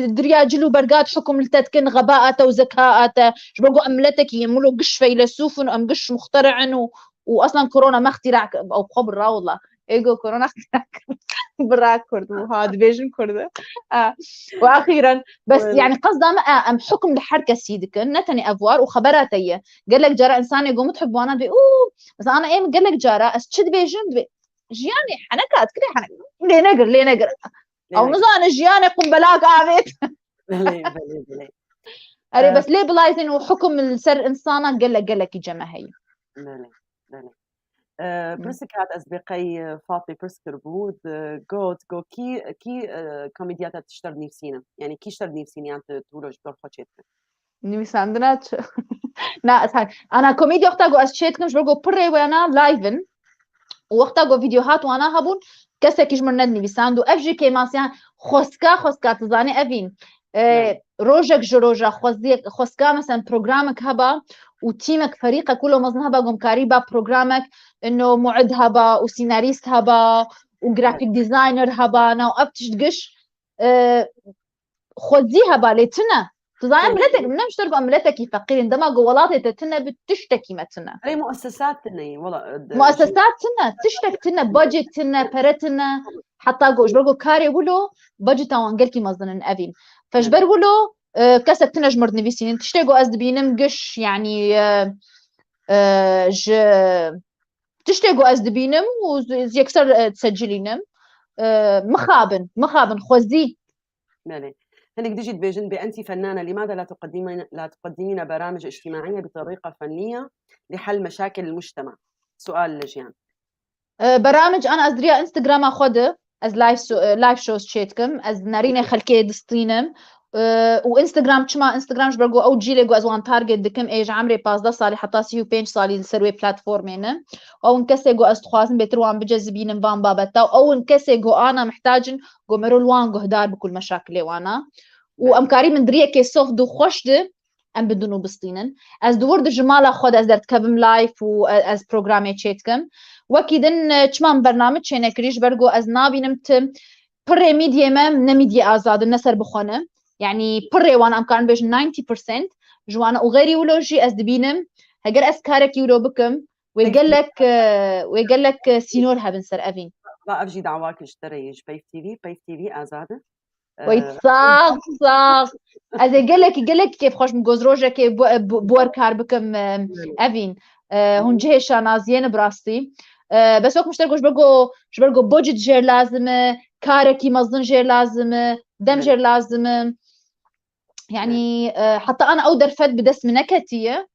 دريا جلو برقات حكم لتتكن غباءته وذكاءته جبرقو أملتك يملو قش فيلسوف أم قش مخترع وأصلا كورونا ما اختراع أو قبل والله إيجو كورونا اختراع براك كرد وهذا بيجن كرده واخيرا بس يعني قصده ما ام حكم لحركه سيدك نتني افوار وخبراتي قال لك جرى انسان يقوم تحب وانا بي بس انا ايه قال لك جرى استشد بيجن جياني حنكات كده حنك ليه نقر او نزان جياني قنبلاك عابت اري بس ليه بلايزن وحكم السر انسانه قال لك جمع هي برسكات أسبقي فاطمة برسكر بود جو كي كوميديات تشتغل نفسينا يعني كي اشتغل نفسينا يعني تقولوا جبر خشيت نفس عندنا لا أنا كوميديا وقتها جو أشيت كم شبرجو بري وأنا لايفن وقتها جو فيديوهات وأنا هبون كسر كيش مرندني بيساندو أفجي كيماسيان خسكا تزاني أفين روجك جروجا خسكا مثلا برنامجك هبا وتيمك فريقك كله مزن هبا قوم كاريبا برنامجك إنه معد هبا وسيناريست هبا وجرافيك ديزاينر هبا ناو أبتش تقش خذي هبا لتنا تزاين ملتك منهم اشتركوا ملتك يفقير عندما قولاتي تتنا بتشتكي متنا أي مؤسسات تني والله مؤسسات تنا تشتك تنا بادجت تنا برتنا حتى قوش برقو كاري ولو بادجت وانقلكي مصدن أبين فجبر ولو كسب تنا جمرد نفسين تشتكوا أزدبينم قش يعني تشتكوا أزدبينم ويكسر تسجلينم مخابن خوزي مالي هنك ديجيت بيجن بأنت فنانة لماذا لا تقدمين برامج اجتماعية بطريقة فنية لحل مشاكل المجتمع؟ سؤال لجيان برامج أنا أزريا إنستغرام أخده از لايف شوز شيتكم از نارينه خلكي دستينم وإنستغرام شما إنستغرام جبرجو أو جيلي جو أزوان تارجت دكم إيج عمري 15 صالي حتى سيو بينج صالي لسروي بلاتفورمين أو إنكسي جو أستخوازن بيتروان بجذبين فان بابتا أو إنكسي جو أنا محتاجن جو مرولوان جو هدار بكل مشاكلي وأنا وأمكاري من دريه كي صوف دو خوش ده ام بدونو بسطينن از دورد جمالا خود از درت كبم لايف و از بروجرامي تشيتكم وكيدن چمان برنامج چينه كريش برگو از نابينم تم پره میدیه من نمیدیه آزاد نسر بخونه يعني پره وانا امكان بيج 90% جوانا وغيري ولوجي از دبينم هجر از كارك يورو بكم ويقول لك سينور هبن سر افين ما افجي دعواك اشتري بيف تي في ازاده ويتصاغ از يقول لك كيف خوش مجوز روجا كيف بور كار بكم افين هنجه شانازين براستي بس وقت مشتركوش برقو بوجت جير لازمه كاركي مظن جير لازمه دم جير لازمه يعني حتى انا اودر فد بدس منكتيه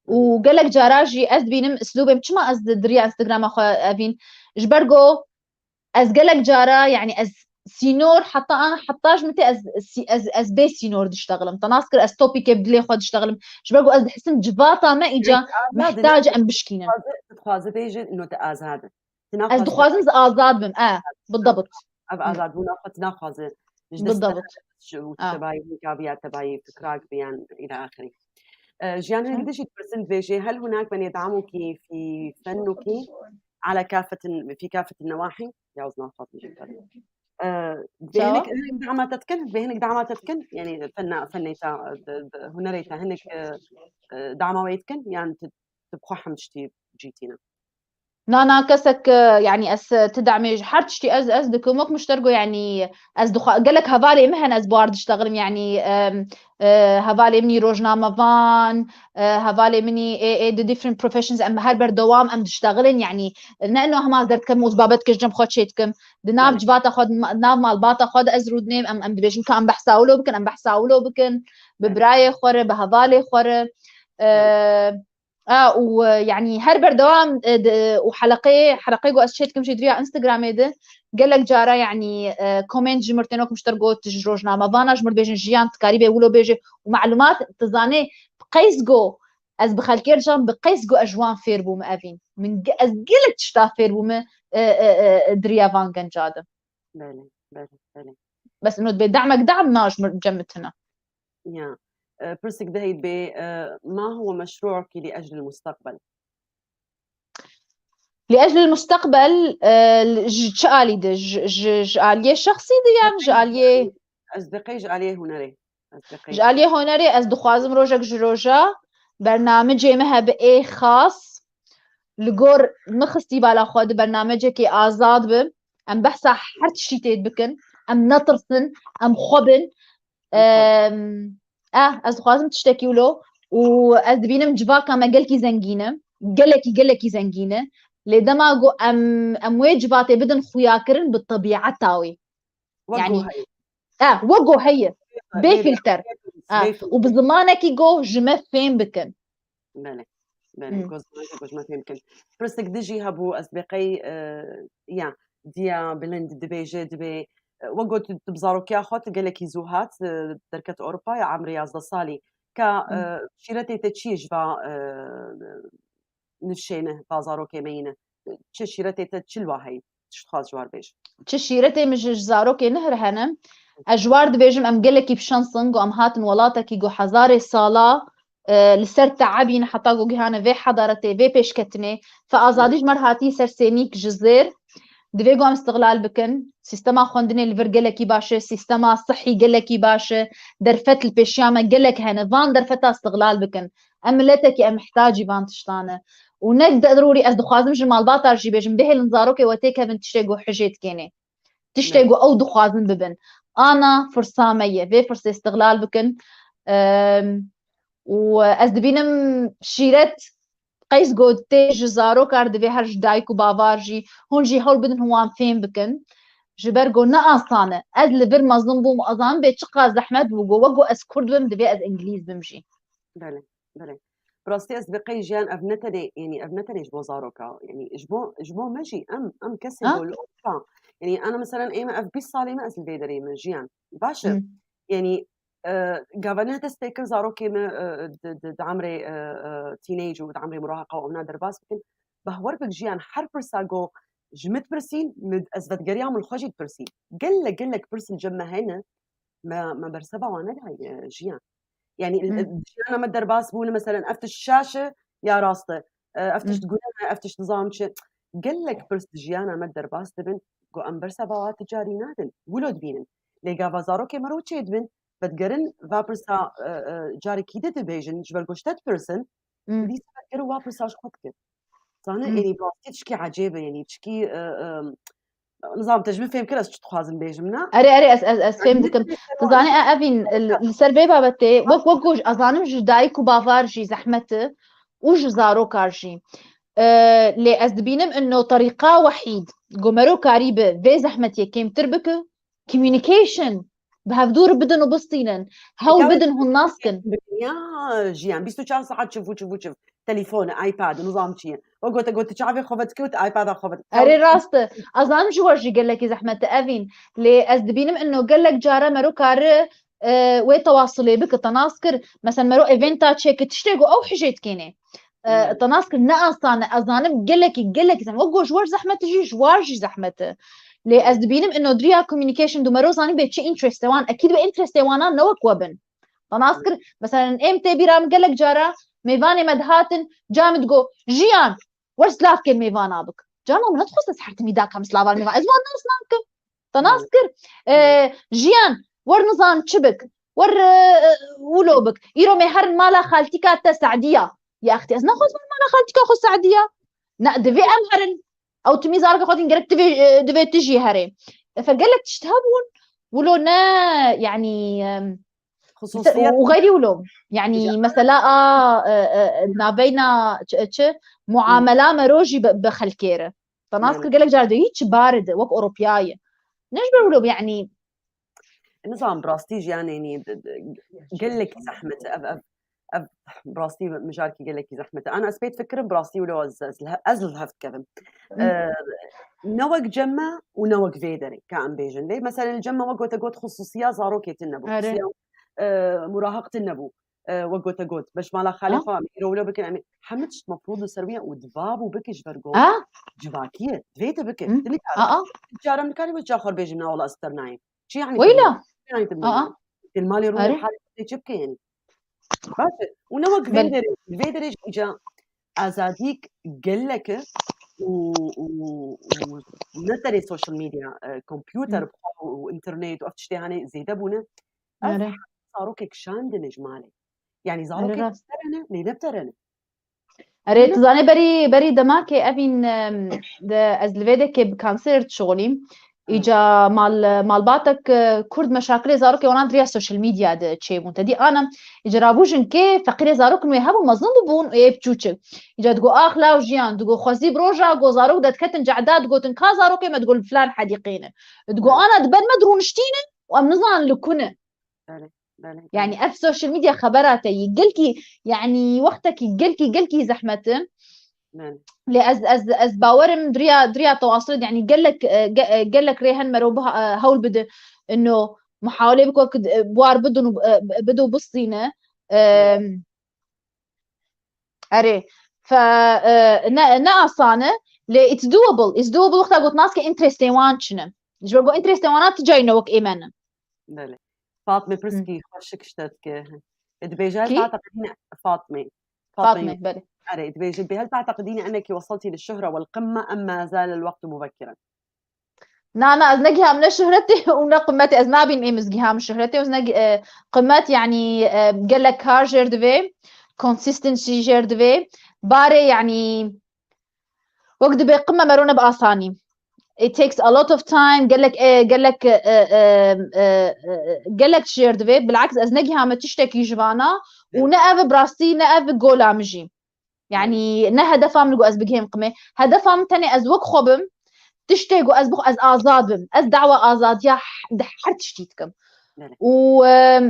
وقال لك جاراجي از بينم اسلوبي مش ما از دريا انستغرام اخو افين جبرقو از قال لك جارا يعني از سينور حتى انا حطاج متى از بي سينور دشتغلم تناسكر از توبيك بدلي خو دشتغلم جبرقو از حسن جباطه ما اجا محتاج ام بشكينا تخوازي بيجي انه تازاد از دخوازن ازاد بم بالضبط اب ازاد وناخذ ناخذ بالضبط شو تبعي كابيات تبعي فكراك بيان الى اخره جيان هل قديش برسنت بيجي هل هناك من يدعمك في فنك على في كافة النواحي يعوز ناخذ بهنك دعماتتكن يعني فنيتا هنريتا هنك دعمويتكن يعني تبخوحم تشتي جيتينا نانا كسك يعني اس تدعمي حرتشتي از دكمك مشترقو يعني از قالك هفالي مهن از بارد اشتغلم يعني هفالي مني روجنامه فان هفالي مني اي دي ديفرنت بروفيشنز ام هر بردوام ام تشتغلن يعني لانه هم درت كم وزبابتك جنب خد شيتكم دناب جباتا خد ناب مال باتا خد ازرود نيم ام بيجن كان بحساولو بكن ببرايه خور بهفالي خور ويعني هر بردوام حلقي جو اسشيت كم شي دريا انستغرام ده قال لك جارا يعني كومنت جمرتينوك مشترقو تجروجنا ما فانا جمر بيجن جيان تقريبا ولو بيجي ومعلومات تزاني بقيس جو از بخلكير جام بقيس جو اجوان فير بو مافين من از قلت تشتا فير بو دريا فان جاده بله بس انه بدعمك دعم ناج جمتنا يا برسك دهيد بي ما هو مشروعك لأجل المستقبل؟ لأجل المستقبل جالي جالية شخصي ديان جالية أصدقائي جالية هنري جالية هنري از دخوازم روجك جروجا برنامجي مها بأي خاص لقور مخستي بالا خود برنامجك آزاد بم أم بحثا حرت شيتيت بكن أم نطرسن أم خبن از دخوازم تشتكي ولو وأز بينم جباكا ما قلكي زنجينة قلكي زنجينة لدماغو ام واجباتي بدن خياكرن بالطبيعه تاوي يعني وقو هي بفلتر وبزمانك يجو جمع فين بكن بله كوز ما يمكن برسك دجي هبو أسبقي يا ديا بلند دبي دبي وقو تبزارو كيا خط قالك يزوهات دركت أوروبا يا عمري يازد صالي كا شيرتي تشيج با نفشينه بازارو كمينه چه شيرتي تشلوا هي تشخاص جوار بيج چه شيرتي مش زارو كي نهر هنم اجوار دبيجم ام قالك بشانسنج ام هاتن ولاتك يجو حزاري صالا لسر تعبين حتى جو جهانه في حضارتي في بيشكتني فازاديج مرهاتي سرسينيك جزير دبيجو ام استغلال بكن سيستما خوندني الفر قالك باشه سيستما صحي قالك باشه درفت البيشيامه قالك هنا فان درفتا استغلال بكن ام لتك ام محتاجي فان تشتانه ونقدر ضروري از دخوازم جمال باطر جي بيجم به النزارو كي وتيكا بنت تشتيقو حجيت كيني تشتيقو او دخوازم ببن انا فرصاميه في فرصه استغلال بكن واز دبينم شيرت قيس جود تيج زارو كارد في هرج دايكو بافارجي هون جي هول بدن هوان فين بكن جبرجو ناقصانه از لبر مظلوم بوم ازان بيتشقا زحمت بوجو وجو از كرد بم دبي از انجليز بمشي بله براستي أسبقي جيان أبنتني جبو زاروكا يعني جبو ماشي أم كسي بول يعني أنا مثلا إيما أف بي صالي ما أسل بيدري من جيان باشا يعني قابلنا تستيكر زاروكي دعمري تينيج ودعمري مراهقة وأمنا درباس لكن بهور بالجيان حرب ساقو جمت برسين مد أزفت قريام الخوجي برسين قلك برسين جمع هنا ما برسبا وانا جيان يعني مم. جيانا ما درباس بونه مثلا افتش الشاشه يا راسته افتش مم. تقول انا افتش نظام شيء قال لك برس جيانا ما درباس تبن جو امبرسا بوات تجاري نادن ولود بينن ليغا فازارو كي مرو تشيدبن بتقرن فابرسا جاري كيده دبيجن جبر قشتت بيرسن مم. ودي تفكر وابرسا شقتك صانع مم. يعني بلاستي تشكي عجيبه يعني تشكي نظام تجمع فهم كلا تخازن بيجمنا أري فهم دكم تزاني أبين السربي بابتي وقوج أزانم جدايك وبافارجي زحمته وجزارو كارجي لي أزدبينم إنه طريقة وحيد قمرو كاريبة في زحمتي كيم تربك communication بهفدور بدن وبسطينن هاو بدن هون ناسكن يا جيان بيستو 4 ساعات شوف تليفون ايباد نظام شي وقلت تعرفي خفتك وت ايباد خفتك أري راست أظن جورجي قال لك زحمة أفين لي أزدبينم إنه قال لك جارة مرو كار وي تواصلي بك تناسكر مثلا مرو إيفنتا تشيك تشترقوا أو حاجات كيني تناسكر ناقصان أظانم قال لك زحمة وقو جوار زحمة تجي جوارجي زحمة لي أزدبينم إنه دريا كوميونيكيشن دو مرو زاني بيتشي انترست وان أكيد بانترست وانا نوك وبن تناسكر مثلا إمتى بيرام قال لك جارة ميفاني مدهاتن جامد جو جيان ورسلاف كل ميفان أبك جانا من تخص سحرت ميداك هم سلافا الميفان إزوان ناس نانكم تناسكر جيان ور نظام تشبك ور ولوبك يرو مهر مالا خالتي كاتا سعدية يا أختي أزنا خوز مالا خالتي كاخو سعدية نا دفي أمهرن أو تميزارك خاطين قالك دفي تجي هري فقالك تشتهبون ولو نا يعني خصوصيات وغيري ولو يعني مثلا نابينا معامله مروجي بخلكيره فناس قال لك جاردو هيك بارد وك اوروبيايه نجبر ولو يعني نظام براستيج يعني قال لك زحمه أب براستي مجاركي قال لك زحمه انا اسبيت فكر براستي ولو ازل هفت كذا نوك جمع ونوك فيدري كان بيجن ليه مثلا الجمع وقوت قوت خصوصيات زاروكي تنبو خصوصيات مراهقة النبو وقوت قوت باش مالا خالقة يرولو بك يعني حمدش مفروض سروية ودباب وبكش برقو جباكية دفيت بك تنك جارة من كاري وجا خور بيجنا والله استرناي شي يعني ويلا يعني تبنى المالي روي الحالة تجيبك يعني بس ونوك فيدري جا ازاديك قال لك ونتري السوشيال ميديا كمبيوتر وانترنت وقت هاني زيدا بونا صاروا كيك شاندن جمالي يعني صاروا كيك ترنا نبترنا أريد تزاني بري دماكي أبين أزلفيدة كي بكانسيرت شغلي إجا مال باتك كرد مشاكل زاروك وانا دريا السوشيال ميديا ده تشي دي أنا إجا رابوجن كي فقير زاروك نوي هابو مظلم بون إيه بتشوتش إجا تقول لا وجيان تقول خوزي بروجا تقول زاروك ده تكتن جعداد تقول تنكا زاروك ما تقول فلان حديقينه تقول أنا دبن مدرون شتينه وأم نظان لكونه يعني أف سوشيال ميديا خبراتي يقلكي يعني وقتك يقلكي زحمة از باورم دريا تواصل يعني قال لك ريهن مروبها هول بده انه محاوله بكو بوار بدو بصينه اري ف ناقصانه لي اتس دوبل وقتها قلت ناس كانترست وانشنا جبرو انترست وانات جاينا وك ايمن بله فاطمه برسكي خوشك شتتك دبيجال تعتقدين فاطمه بله أريد بيجي هل تعتقدين أنك وصلتي للشهرة والقمة أم ما زال الوقت مبكرا؟ نانا أزنقها من شهرتي ونا قمتي أزنابين إيه مزقها من شهرتي وزنق قمت يعني قال لك هار جردفي consistency جردفي باري يعني وقت بقمة مرونة بآساني it takes a lot of time قال لك جردفي بالعكس أزنقها ما تشتكي جوانا ونقف براستي نقف قولا مجي يعني نه هدفها من از بگیم قمه هدفها من تاني از وك خبم تشتيقو از بخ از آزاد بم از دعوة آزاد يا حر تشتيتكم و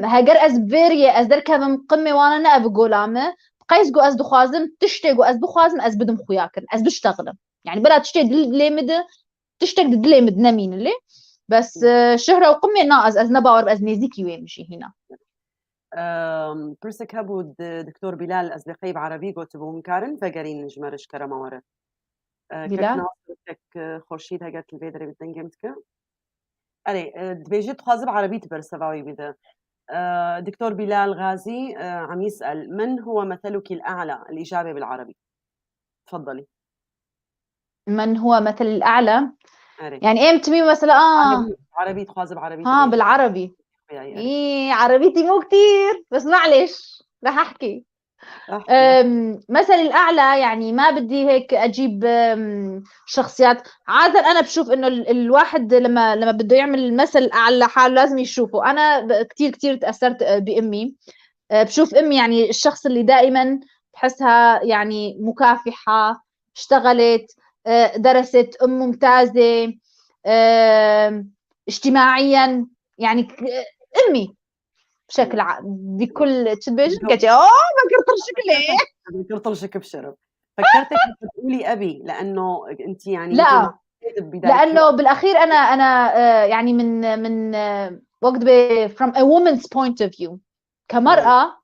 هاجر از بريه از دركبم قمه وانا نأب قولامه قيسقو از دخوازم تشتيقو از بخوازم از بدم خوياكن از بشتغلم يعني بلا تشتيق ليمد تشتيق ليمد نمين اللي بس شهرة وقمه نا از نباور از نيزيكي ويمشي هنا برسك هبو دكتور بلال أزلقي بعربي قلت بو مكارن فقرين نجمرش كرما ورا بلال كك خورشيد هجت البيدري بالدنجمتك أري دبيجت خازب عربي تبرسباوي بده دكتور بلال غازي عم يسأل من هو مثلك الأعلى؟ الإجابة بالعربي. تفضلي. من هو مثل الأعلى؟ عربي يعني إيه تمي مثلا عربي تخاذب عربي بالعربي. إيه عربيتي مو كتير بس معلش رح أحكي. مثل الأعلى يعني ما بدي هيك أجيب شخصيات. عادة أنا بشوف إنه الواحد لما بده يعمل المثل الأعلى لحاله لازم يشوفه. أنا كتير تأثرت بأمي. بشوف أمي يعني الشخص اللي دائما بحسها يعني مكافحة، اشتغلت، درست، أم ممتازة، اجتماعيا يعني أمي بشكل عام بكل تشبيش كتي بكرة شكلي بكرطلشك بشرب. فكرتك تقولي أبي لأنه أنت يعني لا بداية لأنه بالأخير أنا يعني من وقت from a woman's point of view كمرأة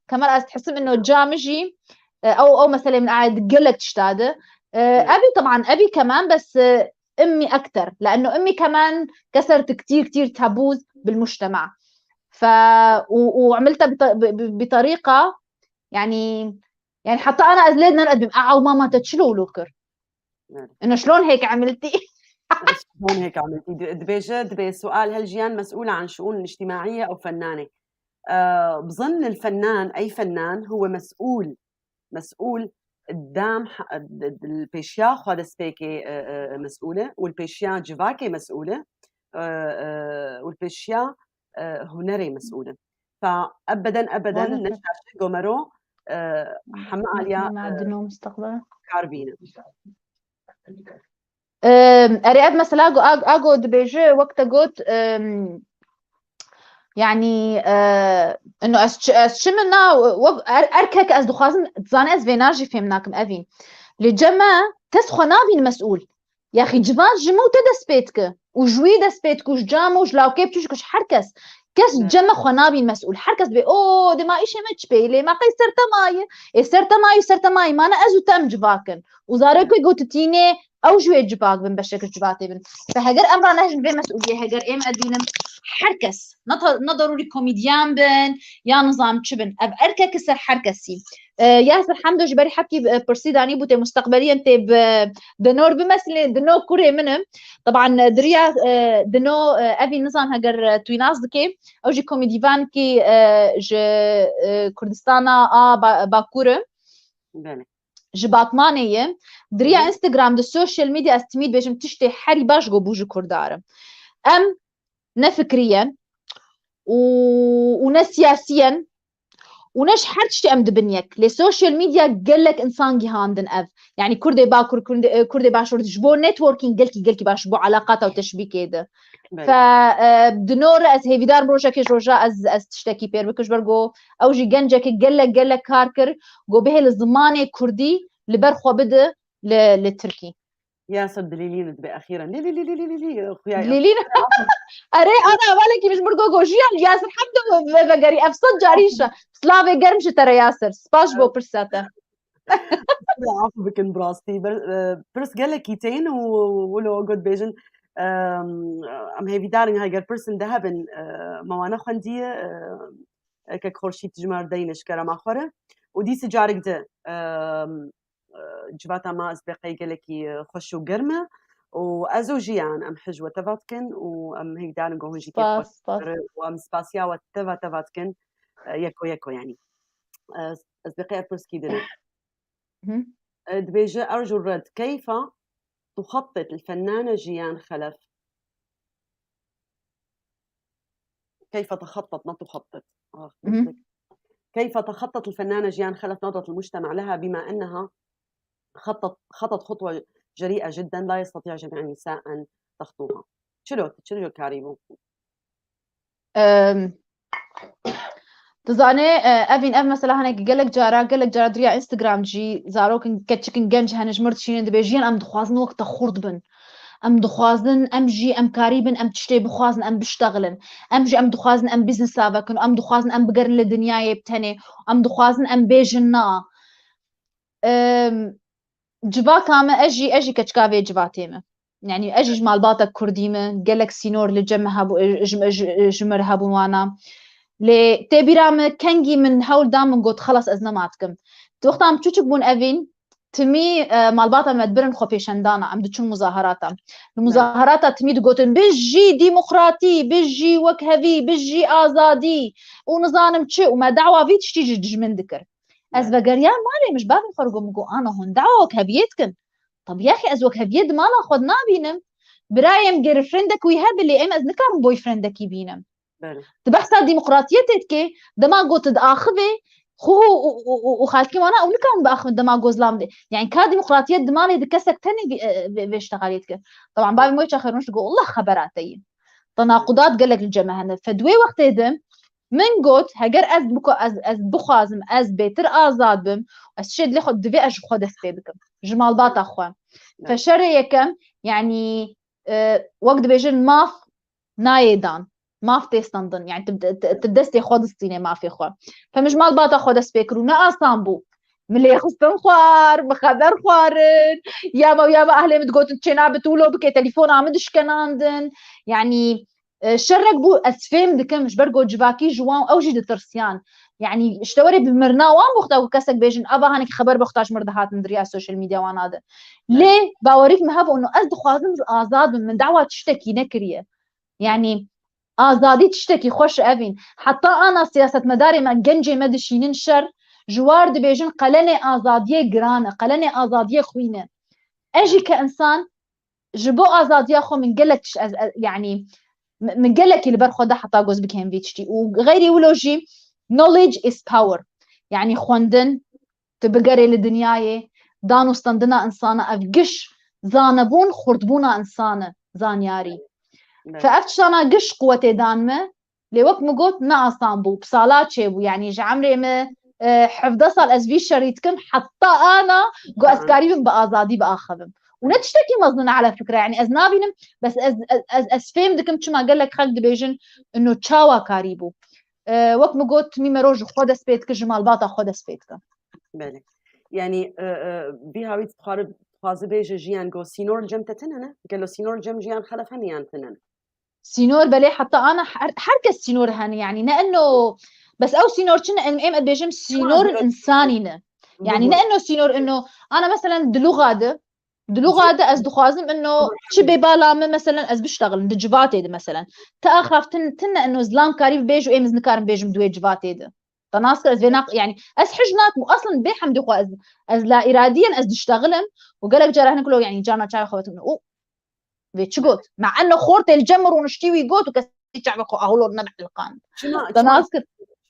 تحس إنه جامجي أو مثلا من قاعد قلت تشتاده. أبي طبعا أبي كمان بس أمي أكتر لأنه أمي كمان كسرت كتير تابوز بالمجتمع. وعملتها بطريقة يعني حتى أنا أزليد نقدم ماما تتشلو لوكر إنه شلون هيك عملتي. شلون هيك عملتي؟ دبي سؤال هل جيان مسؤولة عن شؤون اجتماعية أو فنانة؟ بظن الفنان أي فنان هو مسؤول قدام البيشيا خد سبيكي مسؤولة والبيشيا جيفاكي مسؤولة والبيشيا هنري مسؤولة. فأبدا نشأ جومرو حما عليا مستقبلا كاربينة. أريد مثلا أجو دبيجي وقت قلت يعني إنه أشمنا أركك أز دخازن تزاني أز فيناجي فهمناكم أفين لجمع تسخنابين مسؤول يا أخي جماعة جمو تدسبيتك وجوي دسبيتك وجامو وجلاو كيف تشكش حركس كس جمع خنابين مسؤول حركس بي دي ما إيش متش بيلي ما قي سرت ماي ما أنا أزو تام جباكن وزاركو يقول تتيني أو جوي جباك بن بشكل جباتي بن فهجر أمر نهج بين مسؤولية هجر إيه مقدينم حركس نضروري كوميديان بن يا نظام تشبن أب أركا كسر حركسي ياسر حمدو جبري حكي برسيداني بوتي مستقبليا انت دنور بمثل دنو كوري منهم طبعا دريا دنو افي نظام هجر تويناز دكي او جي كوميديفان كي ج كردستانا باكوره جباتمانية دريا انستغرام دو السوشيال ميديا استميد بيجم تشتي حري باش جو بوجو كردارم ام نفكريا ونسياسيا ونش حرتشتي أم دبنيك للسوشيال ميديا قال لك إنسان جهاندن أف يعني كردي باكر كردي باشور تجبو نتوركينج قلكي باش بو علاقات أو تشبيك كده فبدنور أز هيفيدار بروجاكي جوجا أز تشتكي بير بكش برجو أو جي جنجك قال لك كاركر جو به الزمانة كردي لبرخو بده للتركي ياسر دليلين بأخيرا لي أخويا دليلين أري أنا مالكي مش برجو جوجيا ياسر حمدو بقري أفصل جاريشة سلافي قرمش ترى ياسر سباش بو برساتا عفوا بكن براستي برس قال لك كيتين ولو جود بيجن ام هيفي دارين هاي برسن ذهبن موانا خندية كخورشيت جمار دينش كرام آخره ودي سجارك ده جباتا ما أسبقي قال لك خشوا قرمة وأزوجيان أم حجوة تفاتكن وأم هيك دارن قوهن جي كيف وأم سباسيا وتفاتكن يكو يعني أسبقي برسكي دلو دبيجة أرجو الرد كيف تخطط الفنانة جيان خلف كيف تخطط ما تخطط كيف تخطط الفنانة جيان خلف نظرة المجتمع لها بما أنها خطت خطوة جريئة جدا لا يستطيع جميع النساء أن تخطوها تشلو كاريبو تزاني أفين أف مثلا هناك قالك جارا دريا إنستغرام جي زاروكن كتشكن جنج هنج مرتشين دبيجين أم دخوازن وقت خورد بن أم دخوازن أم جي أم كاريبن أم تشتي بخوازن أم بشتغلن أم جي أم دخوازن أم بيزنس سافكن أم دخوازن أم بقرن للدنيا يبتني أم دخوازن أم بيجنا جبا كامة أجي كتشكافي جباتيمة يعني أجي جمال باتا كرديمة قالك سينور لجمع هابو جمر هابو وانا لي تبيرام كنجي من هول دام قلت خلص أزنا ماتكم وقت عم تشوفك بون أفين تمي مالباتا مدبرن خوبيشندانا عم دتشون مظاهراتا المظاهرات تمي تقولن بجي ديمقراطي بجي وكهفي بجي آزادي ونظام تشي وما دعوة في تشتيجي جمن ذكر از بقريان مالي مش باب فرقو مقو أنا هون دعوة وكهفيتكن طب يا أخي از وكهفيت مالا خد نابينم برايم جير فريندك ويهب اللي ام از نكارم بوي فريندك يبينم تبحث ديمقراطيتك دما قلت تاخذي خو وخالتي وانا او نكون باخذ دما جوزلام دي يعني كا ديمقراطيه دمالي دكسك تاني باشتغاليتك طبعا بابي مويتش اخرونش تقول الله خبراتي تناقضات قال لك الجماعه فدوي وقت يدم من قلت هجر از بكو از بخازم از بيتر ازاد بم الشيء اللي خد دفي اش خد استيدكم جمال بات اخوان فشريكم يعني وقت بيجن ماف نايدان ما في تستندن يعني تبدستي خود الصيني ما في خوا فمش مال باتا خود سبيكرو نا اسامبو ملي خصن خوار بخبر خوارن ياما اهلي متقوت تشينا بتولو بكي تليفون عمدش كناندن يعني شرك بو اسفيم دكم مش برقو جباكي جوان او جي ترسيان يعني اشتوري بمرنا وان بختاو كسك بيجن ابا هانك خبر بختاش مردهات من دريا السوشيال ميديا واناده ليه باوريك مهبو انه از خوازم ازاد من دعوه تشتكي نكريه يعني آزادی تشتكي خوش أبين حتى أنا سياسة مداري ما جنجي مدشي ننشر جوار دبيجن قلني آزادية جرانة قلني آزادية خوينة أجي كإنسان جبو آزادية خو من قلك يعني من قلك اللي برخو ده حتى جوز بكين فيتشتي وغيري ولوجي knowledge is power يعني خوندن تبقري لدنياي دانو استندنا إنسانة أفقش زانبون خردبونا إنسانة زانياري فأفتشانا قش قوتي دانمه لوقت مقوت ناقصان بو بصالات شيبو يعني جعمري ما حفظة صال أزبي شريتكم حتى أنا قو أسكاريبم بآزادي بآخذم ونتشتكي مظنون على فكرة يعني أزنابينم بس أسفهم دكم كما قال لك خلق دبيجن إنه تشاوا كاريبو وقت مقوت ميما روج خود سبيتك جمال باطا خود سبيتك بالي يعني بيهاوي تخارب خازي بيجي جيان قو سينور الجمتة تننا قال له سينور الجم جيان خلف هنيان تننا سينور بلي حتى أنا حركة سينور هني يعني لأنه بس أو سينور كنا إم أدبيجم سينور الإنسانينا يعني لأنه سينور إنه أنا مثلا دلوغادة أز دخوازم إنه شبي بالام مثلا أز بشتغل دجباتي ده مثلا تأخر تنا إنه زلام كاريب بيجو إيه مزنكارم بيجم دوي جباتي ده تناسكر أز بيناق يعني أز حجنات مو أصلا بيحم دخو أز لا إراديا أز دشتغلن وقالك جاره هنا كله يعني جانا شاي خواتنا بيتشقوت مع انه خورت الجمر ونشتيوي قوت وكسي شعبكو اهولور نبع القان تناسكر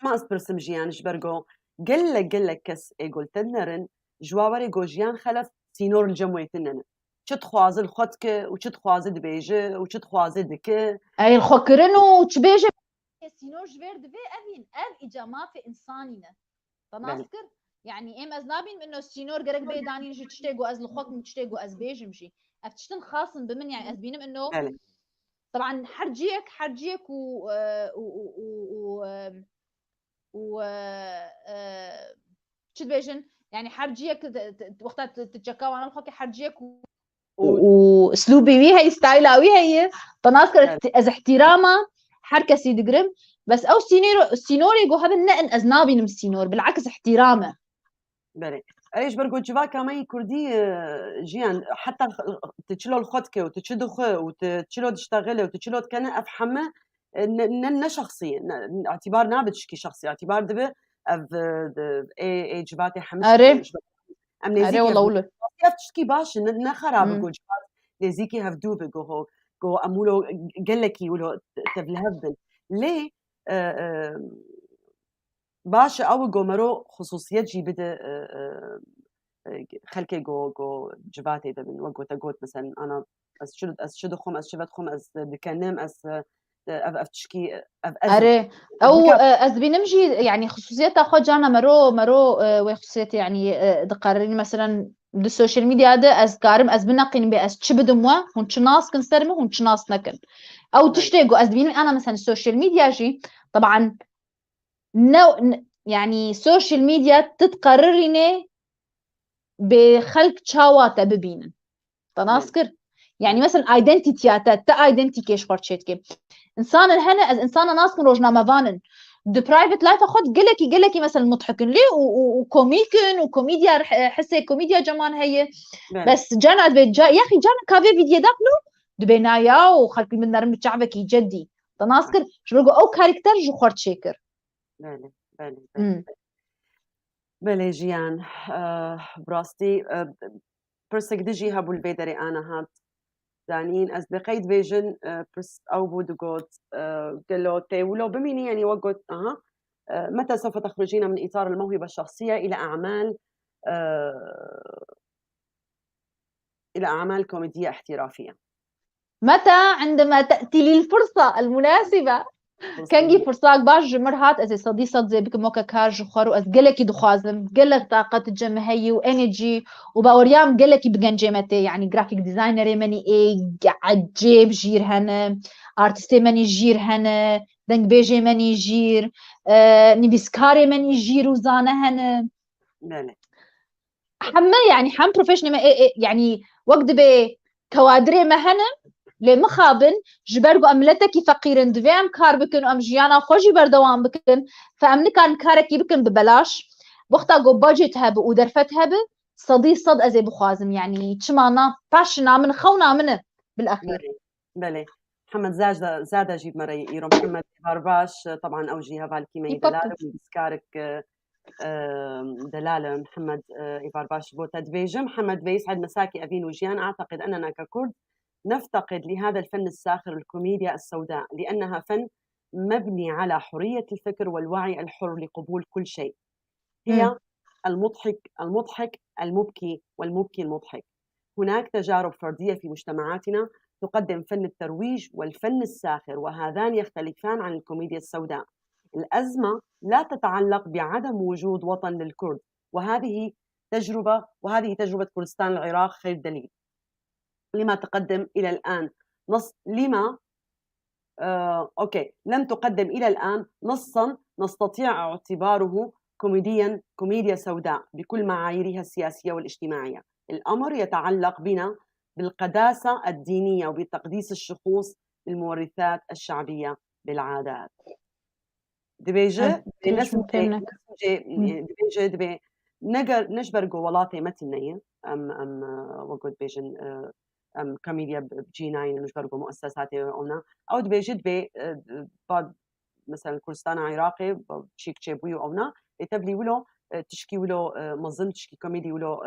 ما اسبرسم جيان شبرقو قل لك كس يقول تنرن جوابري جوجيان خلف سينور الجموي تنن شت خوازل خدك وشت خوازل بيجي وشت خوازل دك اي الخكرنو تبيجي سينور جبير دبي ابين اجا ما في انسانينا تناسكر يعني ام ازنابين انه السينور قرق بي داني نجي تشتيقو از الخك تشتيقو از بيجمشي افتشتن خاصن بمن يعني ازبينم انه طبعا حرجيك و شد بيجن يعني حرجيك وقتها تتشكاو انا الخوكي حرجيك واسلوبي ويها ستايلا ويها تناسكر از احترامه حركه سيد قرم بس او سينوري جو هذا النقن ازنابي من السينور بالعكس احترامه بلي ايش برقو جوا كمان كردي جيان حتى تشلو الخدكه وتشدخ وتشلو تشتغل وتشلو كان افهمه ان شخصيا اعتبار نابتشكي شخصي اعتبار دبه اي جباتي حمش امنيزيكي والله ولا تشكي باش نخراب جو ليزيكي هفدو بجو جو امولو قلكي ولو تبلهبل ليه باش او جومرو خصوصيات جي بدا خلكي جو جباتي ده من وقت تقول مثلا انا شدخم شبتخم دكنم افتشكي اري او از بنمجي يعني خصوصيات اخو جانا مرو وخصوصيات يعني دقرين مثلا بالسوشيال ميديا ده از كارم از بنقين باس تشبدموا هون تشناس كنسرمه هون تشناس نكن او تشتيقو از بين انا مثلا السوشيال ميديا جي طبعا يعني سوشيال ميديا تتقررني بخلق تشاواتا ببينن تناسكر يعني مثلا ايدنتيتياتا تا ايدنتيكيش فرشيتكي انسان هنا از انسان ناس من روجنا مفانن دو برايفت لايف اخذ قلكي مثلا مضحكن لي وكوميكن وكوميديا حسي كوميديا جمان هي بس جانا بيت يا اخي جانا كافي فيديو داخلو دبينايا وخلك من نرم شعبك جدي تناسكر شو بقول او كاركتر جو خورت شيكر بله جيان براستي برسك دجي هابو البيدري انا هاد دانين از بقيت فيجن برس او بودغوت قالوا تي ولو بميني يعني وقت متى سوف تخرجين من اطار الموهبه الشخصيه الى اعمال كوميديه احترافيه؟ متى؟ عندما تأتي لي الفرصة المناسبة. كنجي فرصاك باش مرهات از صديصة زي بك موكا كارج خورو از قلكي دخوازم قلك طاقة الجمهية وانرجي وباوريام قلكي بجنجمتي يعني جرافيك ديزاينر مني عجيب جير هنا ارتستي مني جير هنا دنگ بيجي مني جير نبيسكاري مني جير وزانه هنا حما يعني حم بروفيشنال يعني وقت بي كوادري مهنا لمخابن جبرگو املتكي فقيرن دوام كار بكن ام جيانا خوشي بردوام بكن فامن كان كاركي بكن ببلاش وقتا جو باجت هب ودرفت هب صدي صد ازي بخوازم يعني تشمانا باشنا من خونا منه بالاخير. بله محمد زاد اجيب مري يرو محمد هارباش طبعا اوجيها بالكيمي دلال بسكارك دلالة محمد إيفارباش بوتا دفيجة محمد فيس عد مساكي أبين وجيان. أعتقد أننا ككرد نفتقد لهذا الفن الساخر الكوميديا السوداء لأنها فن مبني على حرية الفكر والوعي الحر لقبول كل شيء. هي المضحك المبكي والمبكي المضحك. هناك تجارب فردية في مجتمعاتنا تقدم فن الترويج والفن الساخر وهذان يختلفان عن الكوميديا السوداء. الأزمة لا تتعلق بعدم وجود وطن للكرد وهذه تجربة كردستان العراق خير دليل. لما تقدم إلى الآن لم تقدم إلى الآن نصا نستطيع اعتباره كوميديا سوداء بكل معاييرها السياسية والاجتماعية. الأمر يتعلق بنا بالقداسة الدينية وبتقديس الشخوص بالمورثات الشعبية بالعادات. دبيجة دبي نجبرجو ولاتي متنية أم وجود بيجن أم كوميديا بجيناين نجبرجو مؤسساتي قلنا أو دبيجة بعد مثلا كردستان عراقي بشيك تشيبويو أونا يتبلي ولو تشكي ولو مظن تشكي كوميدي ولو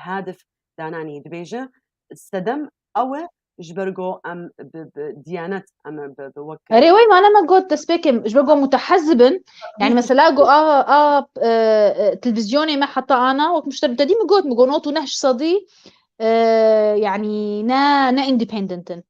هادف داناني دبيجة استدم أو جبرجو أم بديانات أم بوك ريوي ما أنا ما قلت تسبيكم جبرجو متحزبا يعني مثلا جو تلفزيوني ما حتى أنا وقت مش تبتدي مقول مقولوت ونهش صدي يعني نا اندبندنتن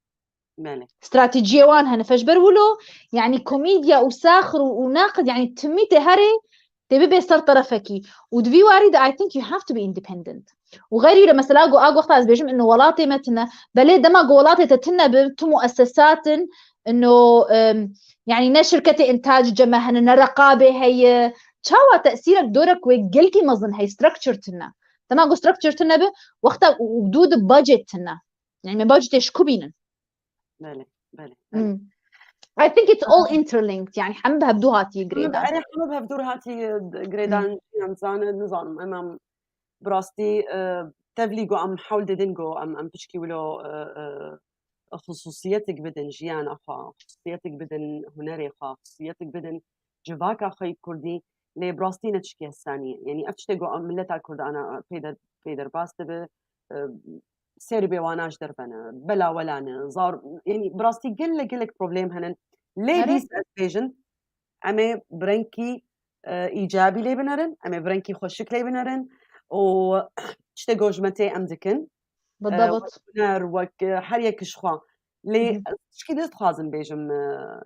استراتيجية وانها نفجبر ولو يعني كوميديا وساخر وناقد يعني تميته هري تبي بيصير طرفكي ودفي وارد I think you have to be independent وغيري لما سلاقو وقت از بيجم انه ولاتي متنا بلي دما ولاتي تتنا بتو مؤسسات انه يعني نا شركة انتاج جماهنا رقابة هي تشاوى تأثيرك دورك ويقلكي مظن هي structuretنا دما قو structuretنا وقتا وجود budgetنا يعني ما budget ايش كوبينا بله I think it's all interlinked يعني حم بهبدو هاتي جريدان أنا حم بهبدو هاتي جريدان يعني نظام أمام براستي تبليغو أم حول دينغو أم تشكي ولو خصوصيتك بدن جيان أخا خصوصيتك بدن هنري أخا خصوصيتك بدن جواك أخي كردي لي براستي نتشكي الثانية يعني أفتشتغو أم ملتا الكرد أنا بيدر باستبه سيربي واناش دربنا بلا ولا زار يعني براستي قلك بروبليم هنن ليديز اسبيجن أمي برنكي إيجابي لي بنرن أمي برنكي خوشك لي بنرن و تشتغو جمتي أمدكن بالضبط نار وك حريك شخوا لي شكي دست خازم بيجم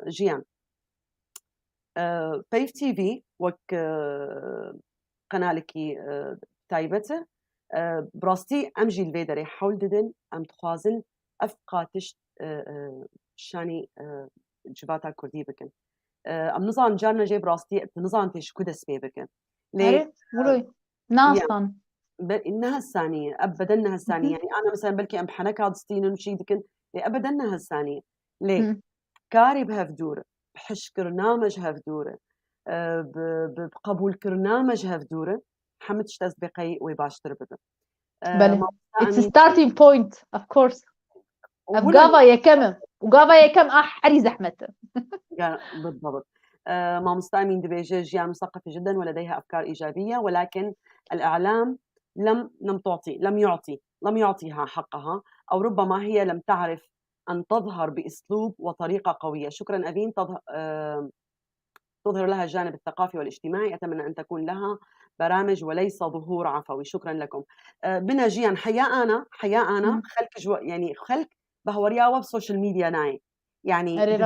جيان بيف تي في وك قنالكي تايبته براستي أمجي الفيدري حول ددن أم تخازن أفقاتش شاني جباتا كردي بكن أم نظام جارنا جاي براستي نظام تيش كده سبي بكن ليه ولوي ناصن إنها الثانية أبدا إنها الثانية يعني أنا مثلا بلكي أم حنكة دستين ومشي دكن أبدا إنها الثانية ليه كاري بهفدورة بحش برنامج هفدورة بقبول برنامج هفدورة حمد شتاز بقي ويباشتر ببه بله it's a starting point of course أفقافا يكمل وقافا يكم حري زحمته بالضبط. ما مستعمين دبيجة جيان مثقفة جدا ولديها أفكار إيجابية، ولكن الإعلام لم يعطيها حقها، أو ربما هي لم تعرف أن تظهر بأسلوب وطريقة قوية. شكرا أبين. تظهر لها الجانب الثقافي والاجتماعي. أتمنى أن تكون لها برامج وليس ظهور عفوي. شكرا لكم. بنا جيان حياء أنا خلق يعني خلق بهوريا بسوشيال ميديا ناي يعني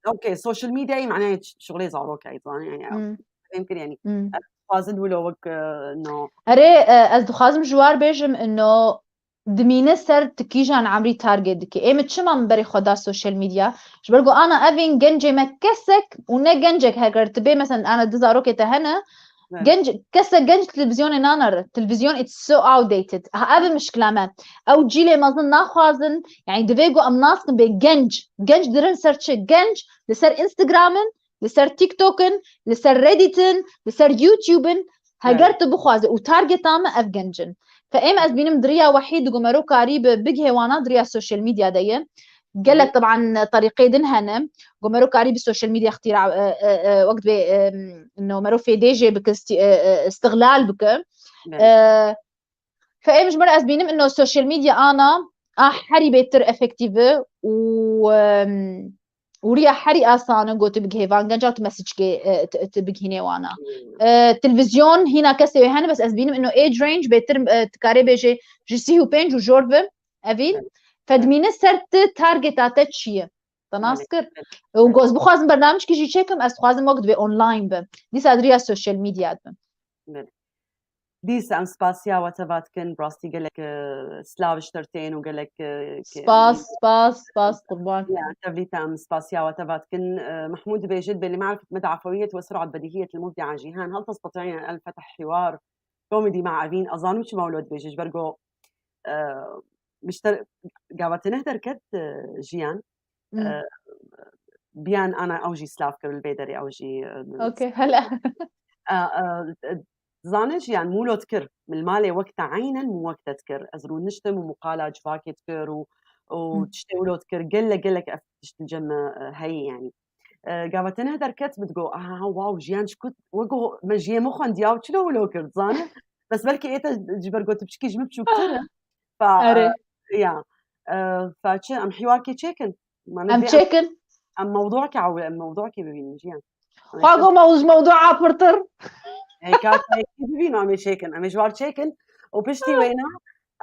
اوكي سوشيال ميديا معناها شغلي زاروك ايضا يعني يمكن يعني فازل ولوك انه اري از دخازم جوار بيجم انه دمينه سر تكيجان عمري تارجت دكي ايمت شما من بري خدا السوشيال ميديا جبرقو انا افين جنجي مكسك ونا جنجك هاجر تبي مثلا انا دزاروكي تهنا جنج كسر جنج تلفزيون نانر تلفزيون اتس سو اوت ديتد هذا مشكله ما او جيلي ما ظن ناخذن يعني دفيجو ام ناسن بجنج درن سيرش جنج لسر انستغرامن لسر تيك توكن لسر ريديتن لسر يوتيوبن هاجرت بخوازه وتارجت ام اف جنجن فايم از بينم دريا وحيد قمرو قريب بيج هوانا دريا السوشيال ميديا دي قالك طبعا طريقين هنا قمرو قريب السوشيال ميديا اختراع وقت انه مرو في ديجي بك استغلال بك فاي مش مرة بينم انه السوشيال ميديا انا حري بيتر افكتيف وريا حري اسانا قلت بجي فان جات مسج تبجي هنا وانا تلفزيون هنا كسي هنا بس بينم انه ايج رينج بيتر تكاري بيجي جسي هو بينج وجورف افين فدمينه سرت تارجتات شيء تناسكر وجوز بخوازم برنامج كيجي تشيكم از خوازم وقت بي اونلاين ب دي سادريا السوشيال ميديا ديس ام سباسيا واتفاتكن براستي قالك سلاف شترتين وقالك سباس قربان يعني تبليتا ام سباسيا واتفاتكن محمود بيجد باللي معرفة مدى عفوية وسرعة بديهية المبدعة جيهان هل تستطيعين أن فتح حوار كوميدي مع أفين أظن مش مولود بيجيش برجو مشتر قاوت نهدر كد جيان بيان أنا أوجي سلاف كر البيدري أوجي أوكي هلا زانش يعني مولو تكر من المالي وقت عينا مو وقت تكر أزرو نشتم ومقالة جفاكي تكر وتشتولو تكر قلك أفتشت الجمة هاي يعني قاوت نهدر كد بتقو واو جيان شكوت وقو مجيه مخن دياو تشلو ولو كر زانه بس بلكي إيتا جبرقو تبشكي جمبشو كتر ف يا فاتش ام حواركي تشيكن ام تشيكن ام موضوعك او موضوعك ببين جيان خاغو موضوع عبرتر هيك ببين ام تشيكن ام جوار تشيكن وبشتي وينا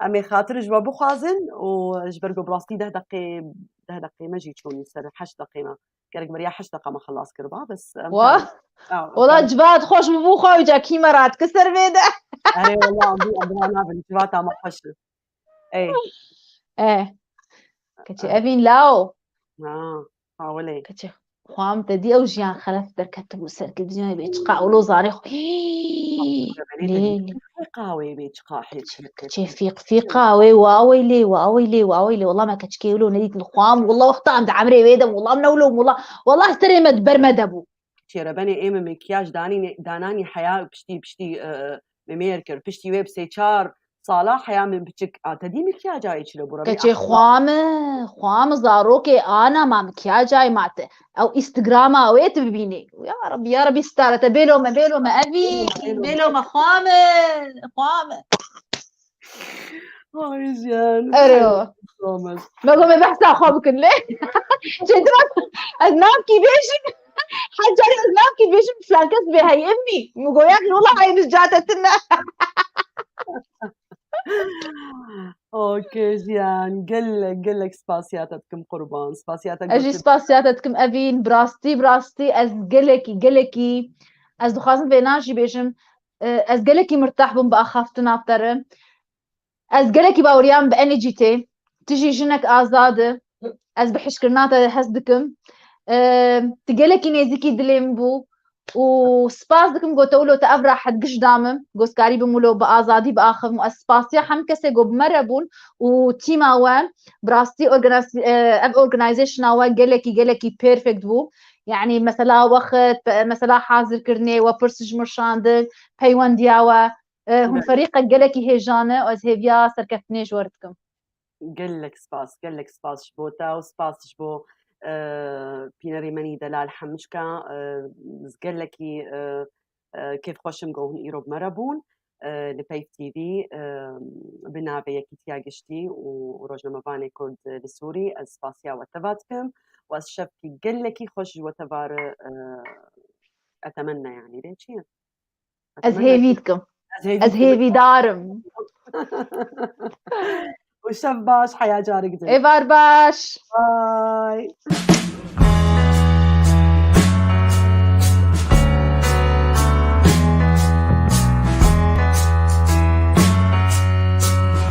ام خاطر جوا بخازن وجبرقو براستي ده دقيقه ما جيت شلون يصير 8 دقيقه ما كانك مريا 8 دقيقه ما خلاص كربا بس والله جبات خوش ببوخا وجا كيمرات كسر بيده اي والله عندنا بالجبات ما خوش ايه كتي افين لاو حاولي كتي خوام تدي او جيان خلف دركت بوسر تلفزيون بيتقا اولو زاريخ ليه قاوي بيتقا كتي في قاوي واوي لي والله ما كتشكي ولو نديت الخوام والله وقت عند عمري ويدم والله منولو والله استري مدبر مدبو كتي رباني ايم مكياج داناني حياه بشتي ميركر بشتي ويب سيتشار صلاح يا من بتشك تدي مكياج جاي تشلو بربي كتي خوام زاروكي انا ما مكياج جاي مات او انستغرام او ايه تبيني يا ربي ستاره تبيلو ما ابي بيلو ما خوام هاي جان ايوه ما قوم بحث اخوك ليه جدرا اذناب كيفيش حجر اذناب كيفيش فلانكس بهي امي مقوياك والله هاي مش جاتتنا اوكي جيان قلك سباسياتكم قربان سباسياتك اجي سباسياتكم افين براستي از قلكي از دخازم بيناجي بيجم از قلكي مرتاح بم باخافتنا افتر از قلكي باوريان بانرجيتي تجي جنك ازاده از بحشكرناتا حسدكم تقلكي نيزيكي دليمبو وسباس دكم قو تقولوا تأبرا حد قشدامم قو سكاري بمولو بآزادي بآخر مؤسساسيا حمكسي قو بمربون وتيما وان براستي أب أورجنايزيشن وان قلكي بيرفكت بو يعني مثلا وقت مثلا حاضر كرني وبرسج مرشاندل بيوان دياوا هون فريق جلكي هيجانة وأز هيفيا سركتني جورتكم قلك سباس شبوتا وسباس شبو بيناري مني دلال حمشكا زقلكي كيف خوشم قوهن إيروب مربون لبيف تي في بنابي يكي تياجشتي وروجنا مباني كرد لسوري السباسيا وتباتكم والشبكي قلكي خوش وتبار أتمنى يعني ليش أز هيفيتكم أز هيفي دارم وشباش حياة جارك إيه بارباش باي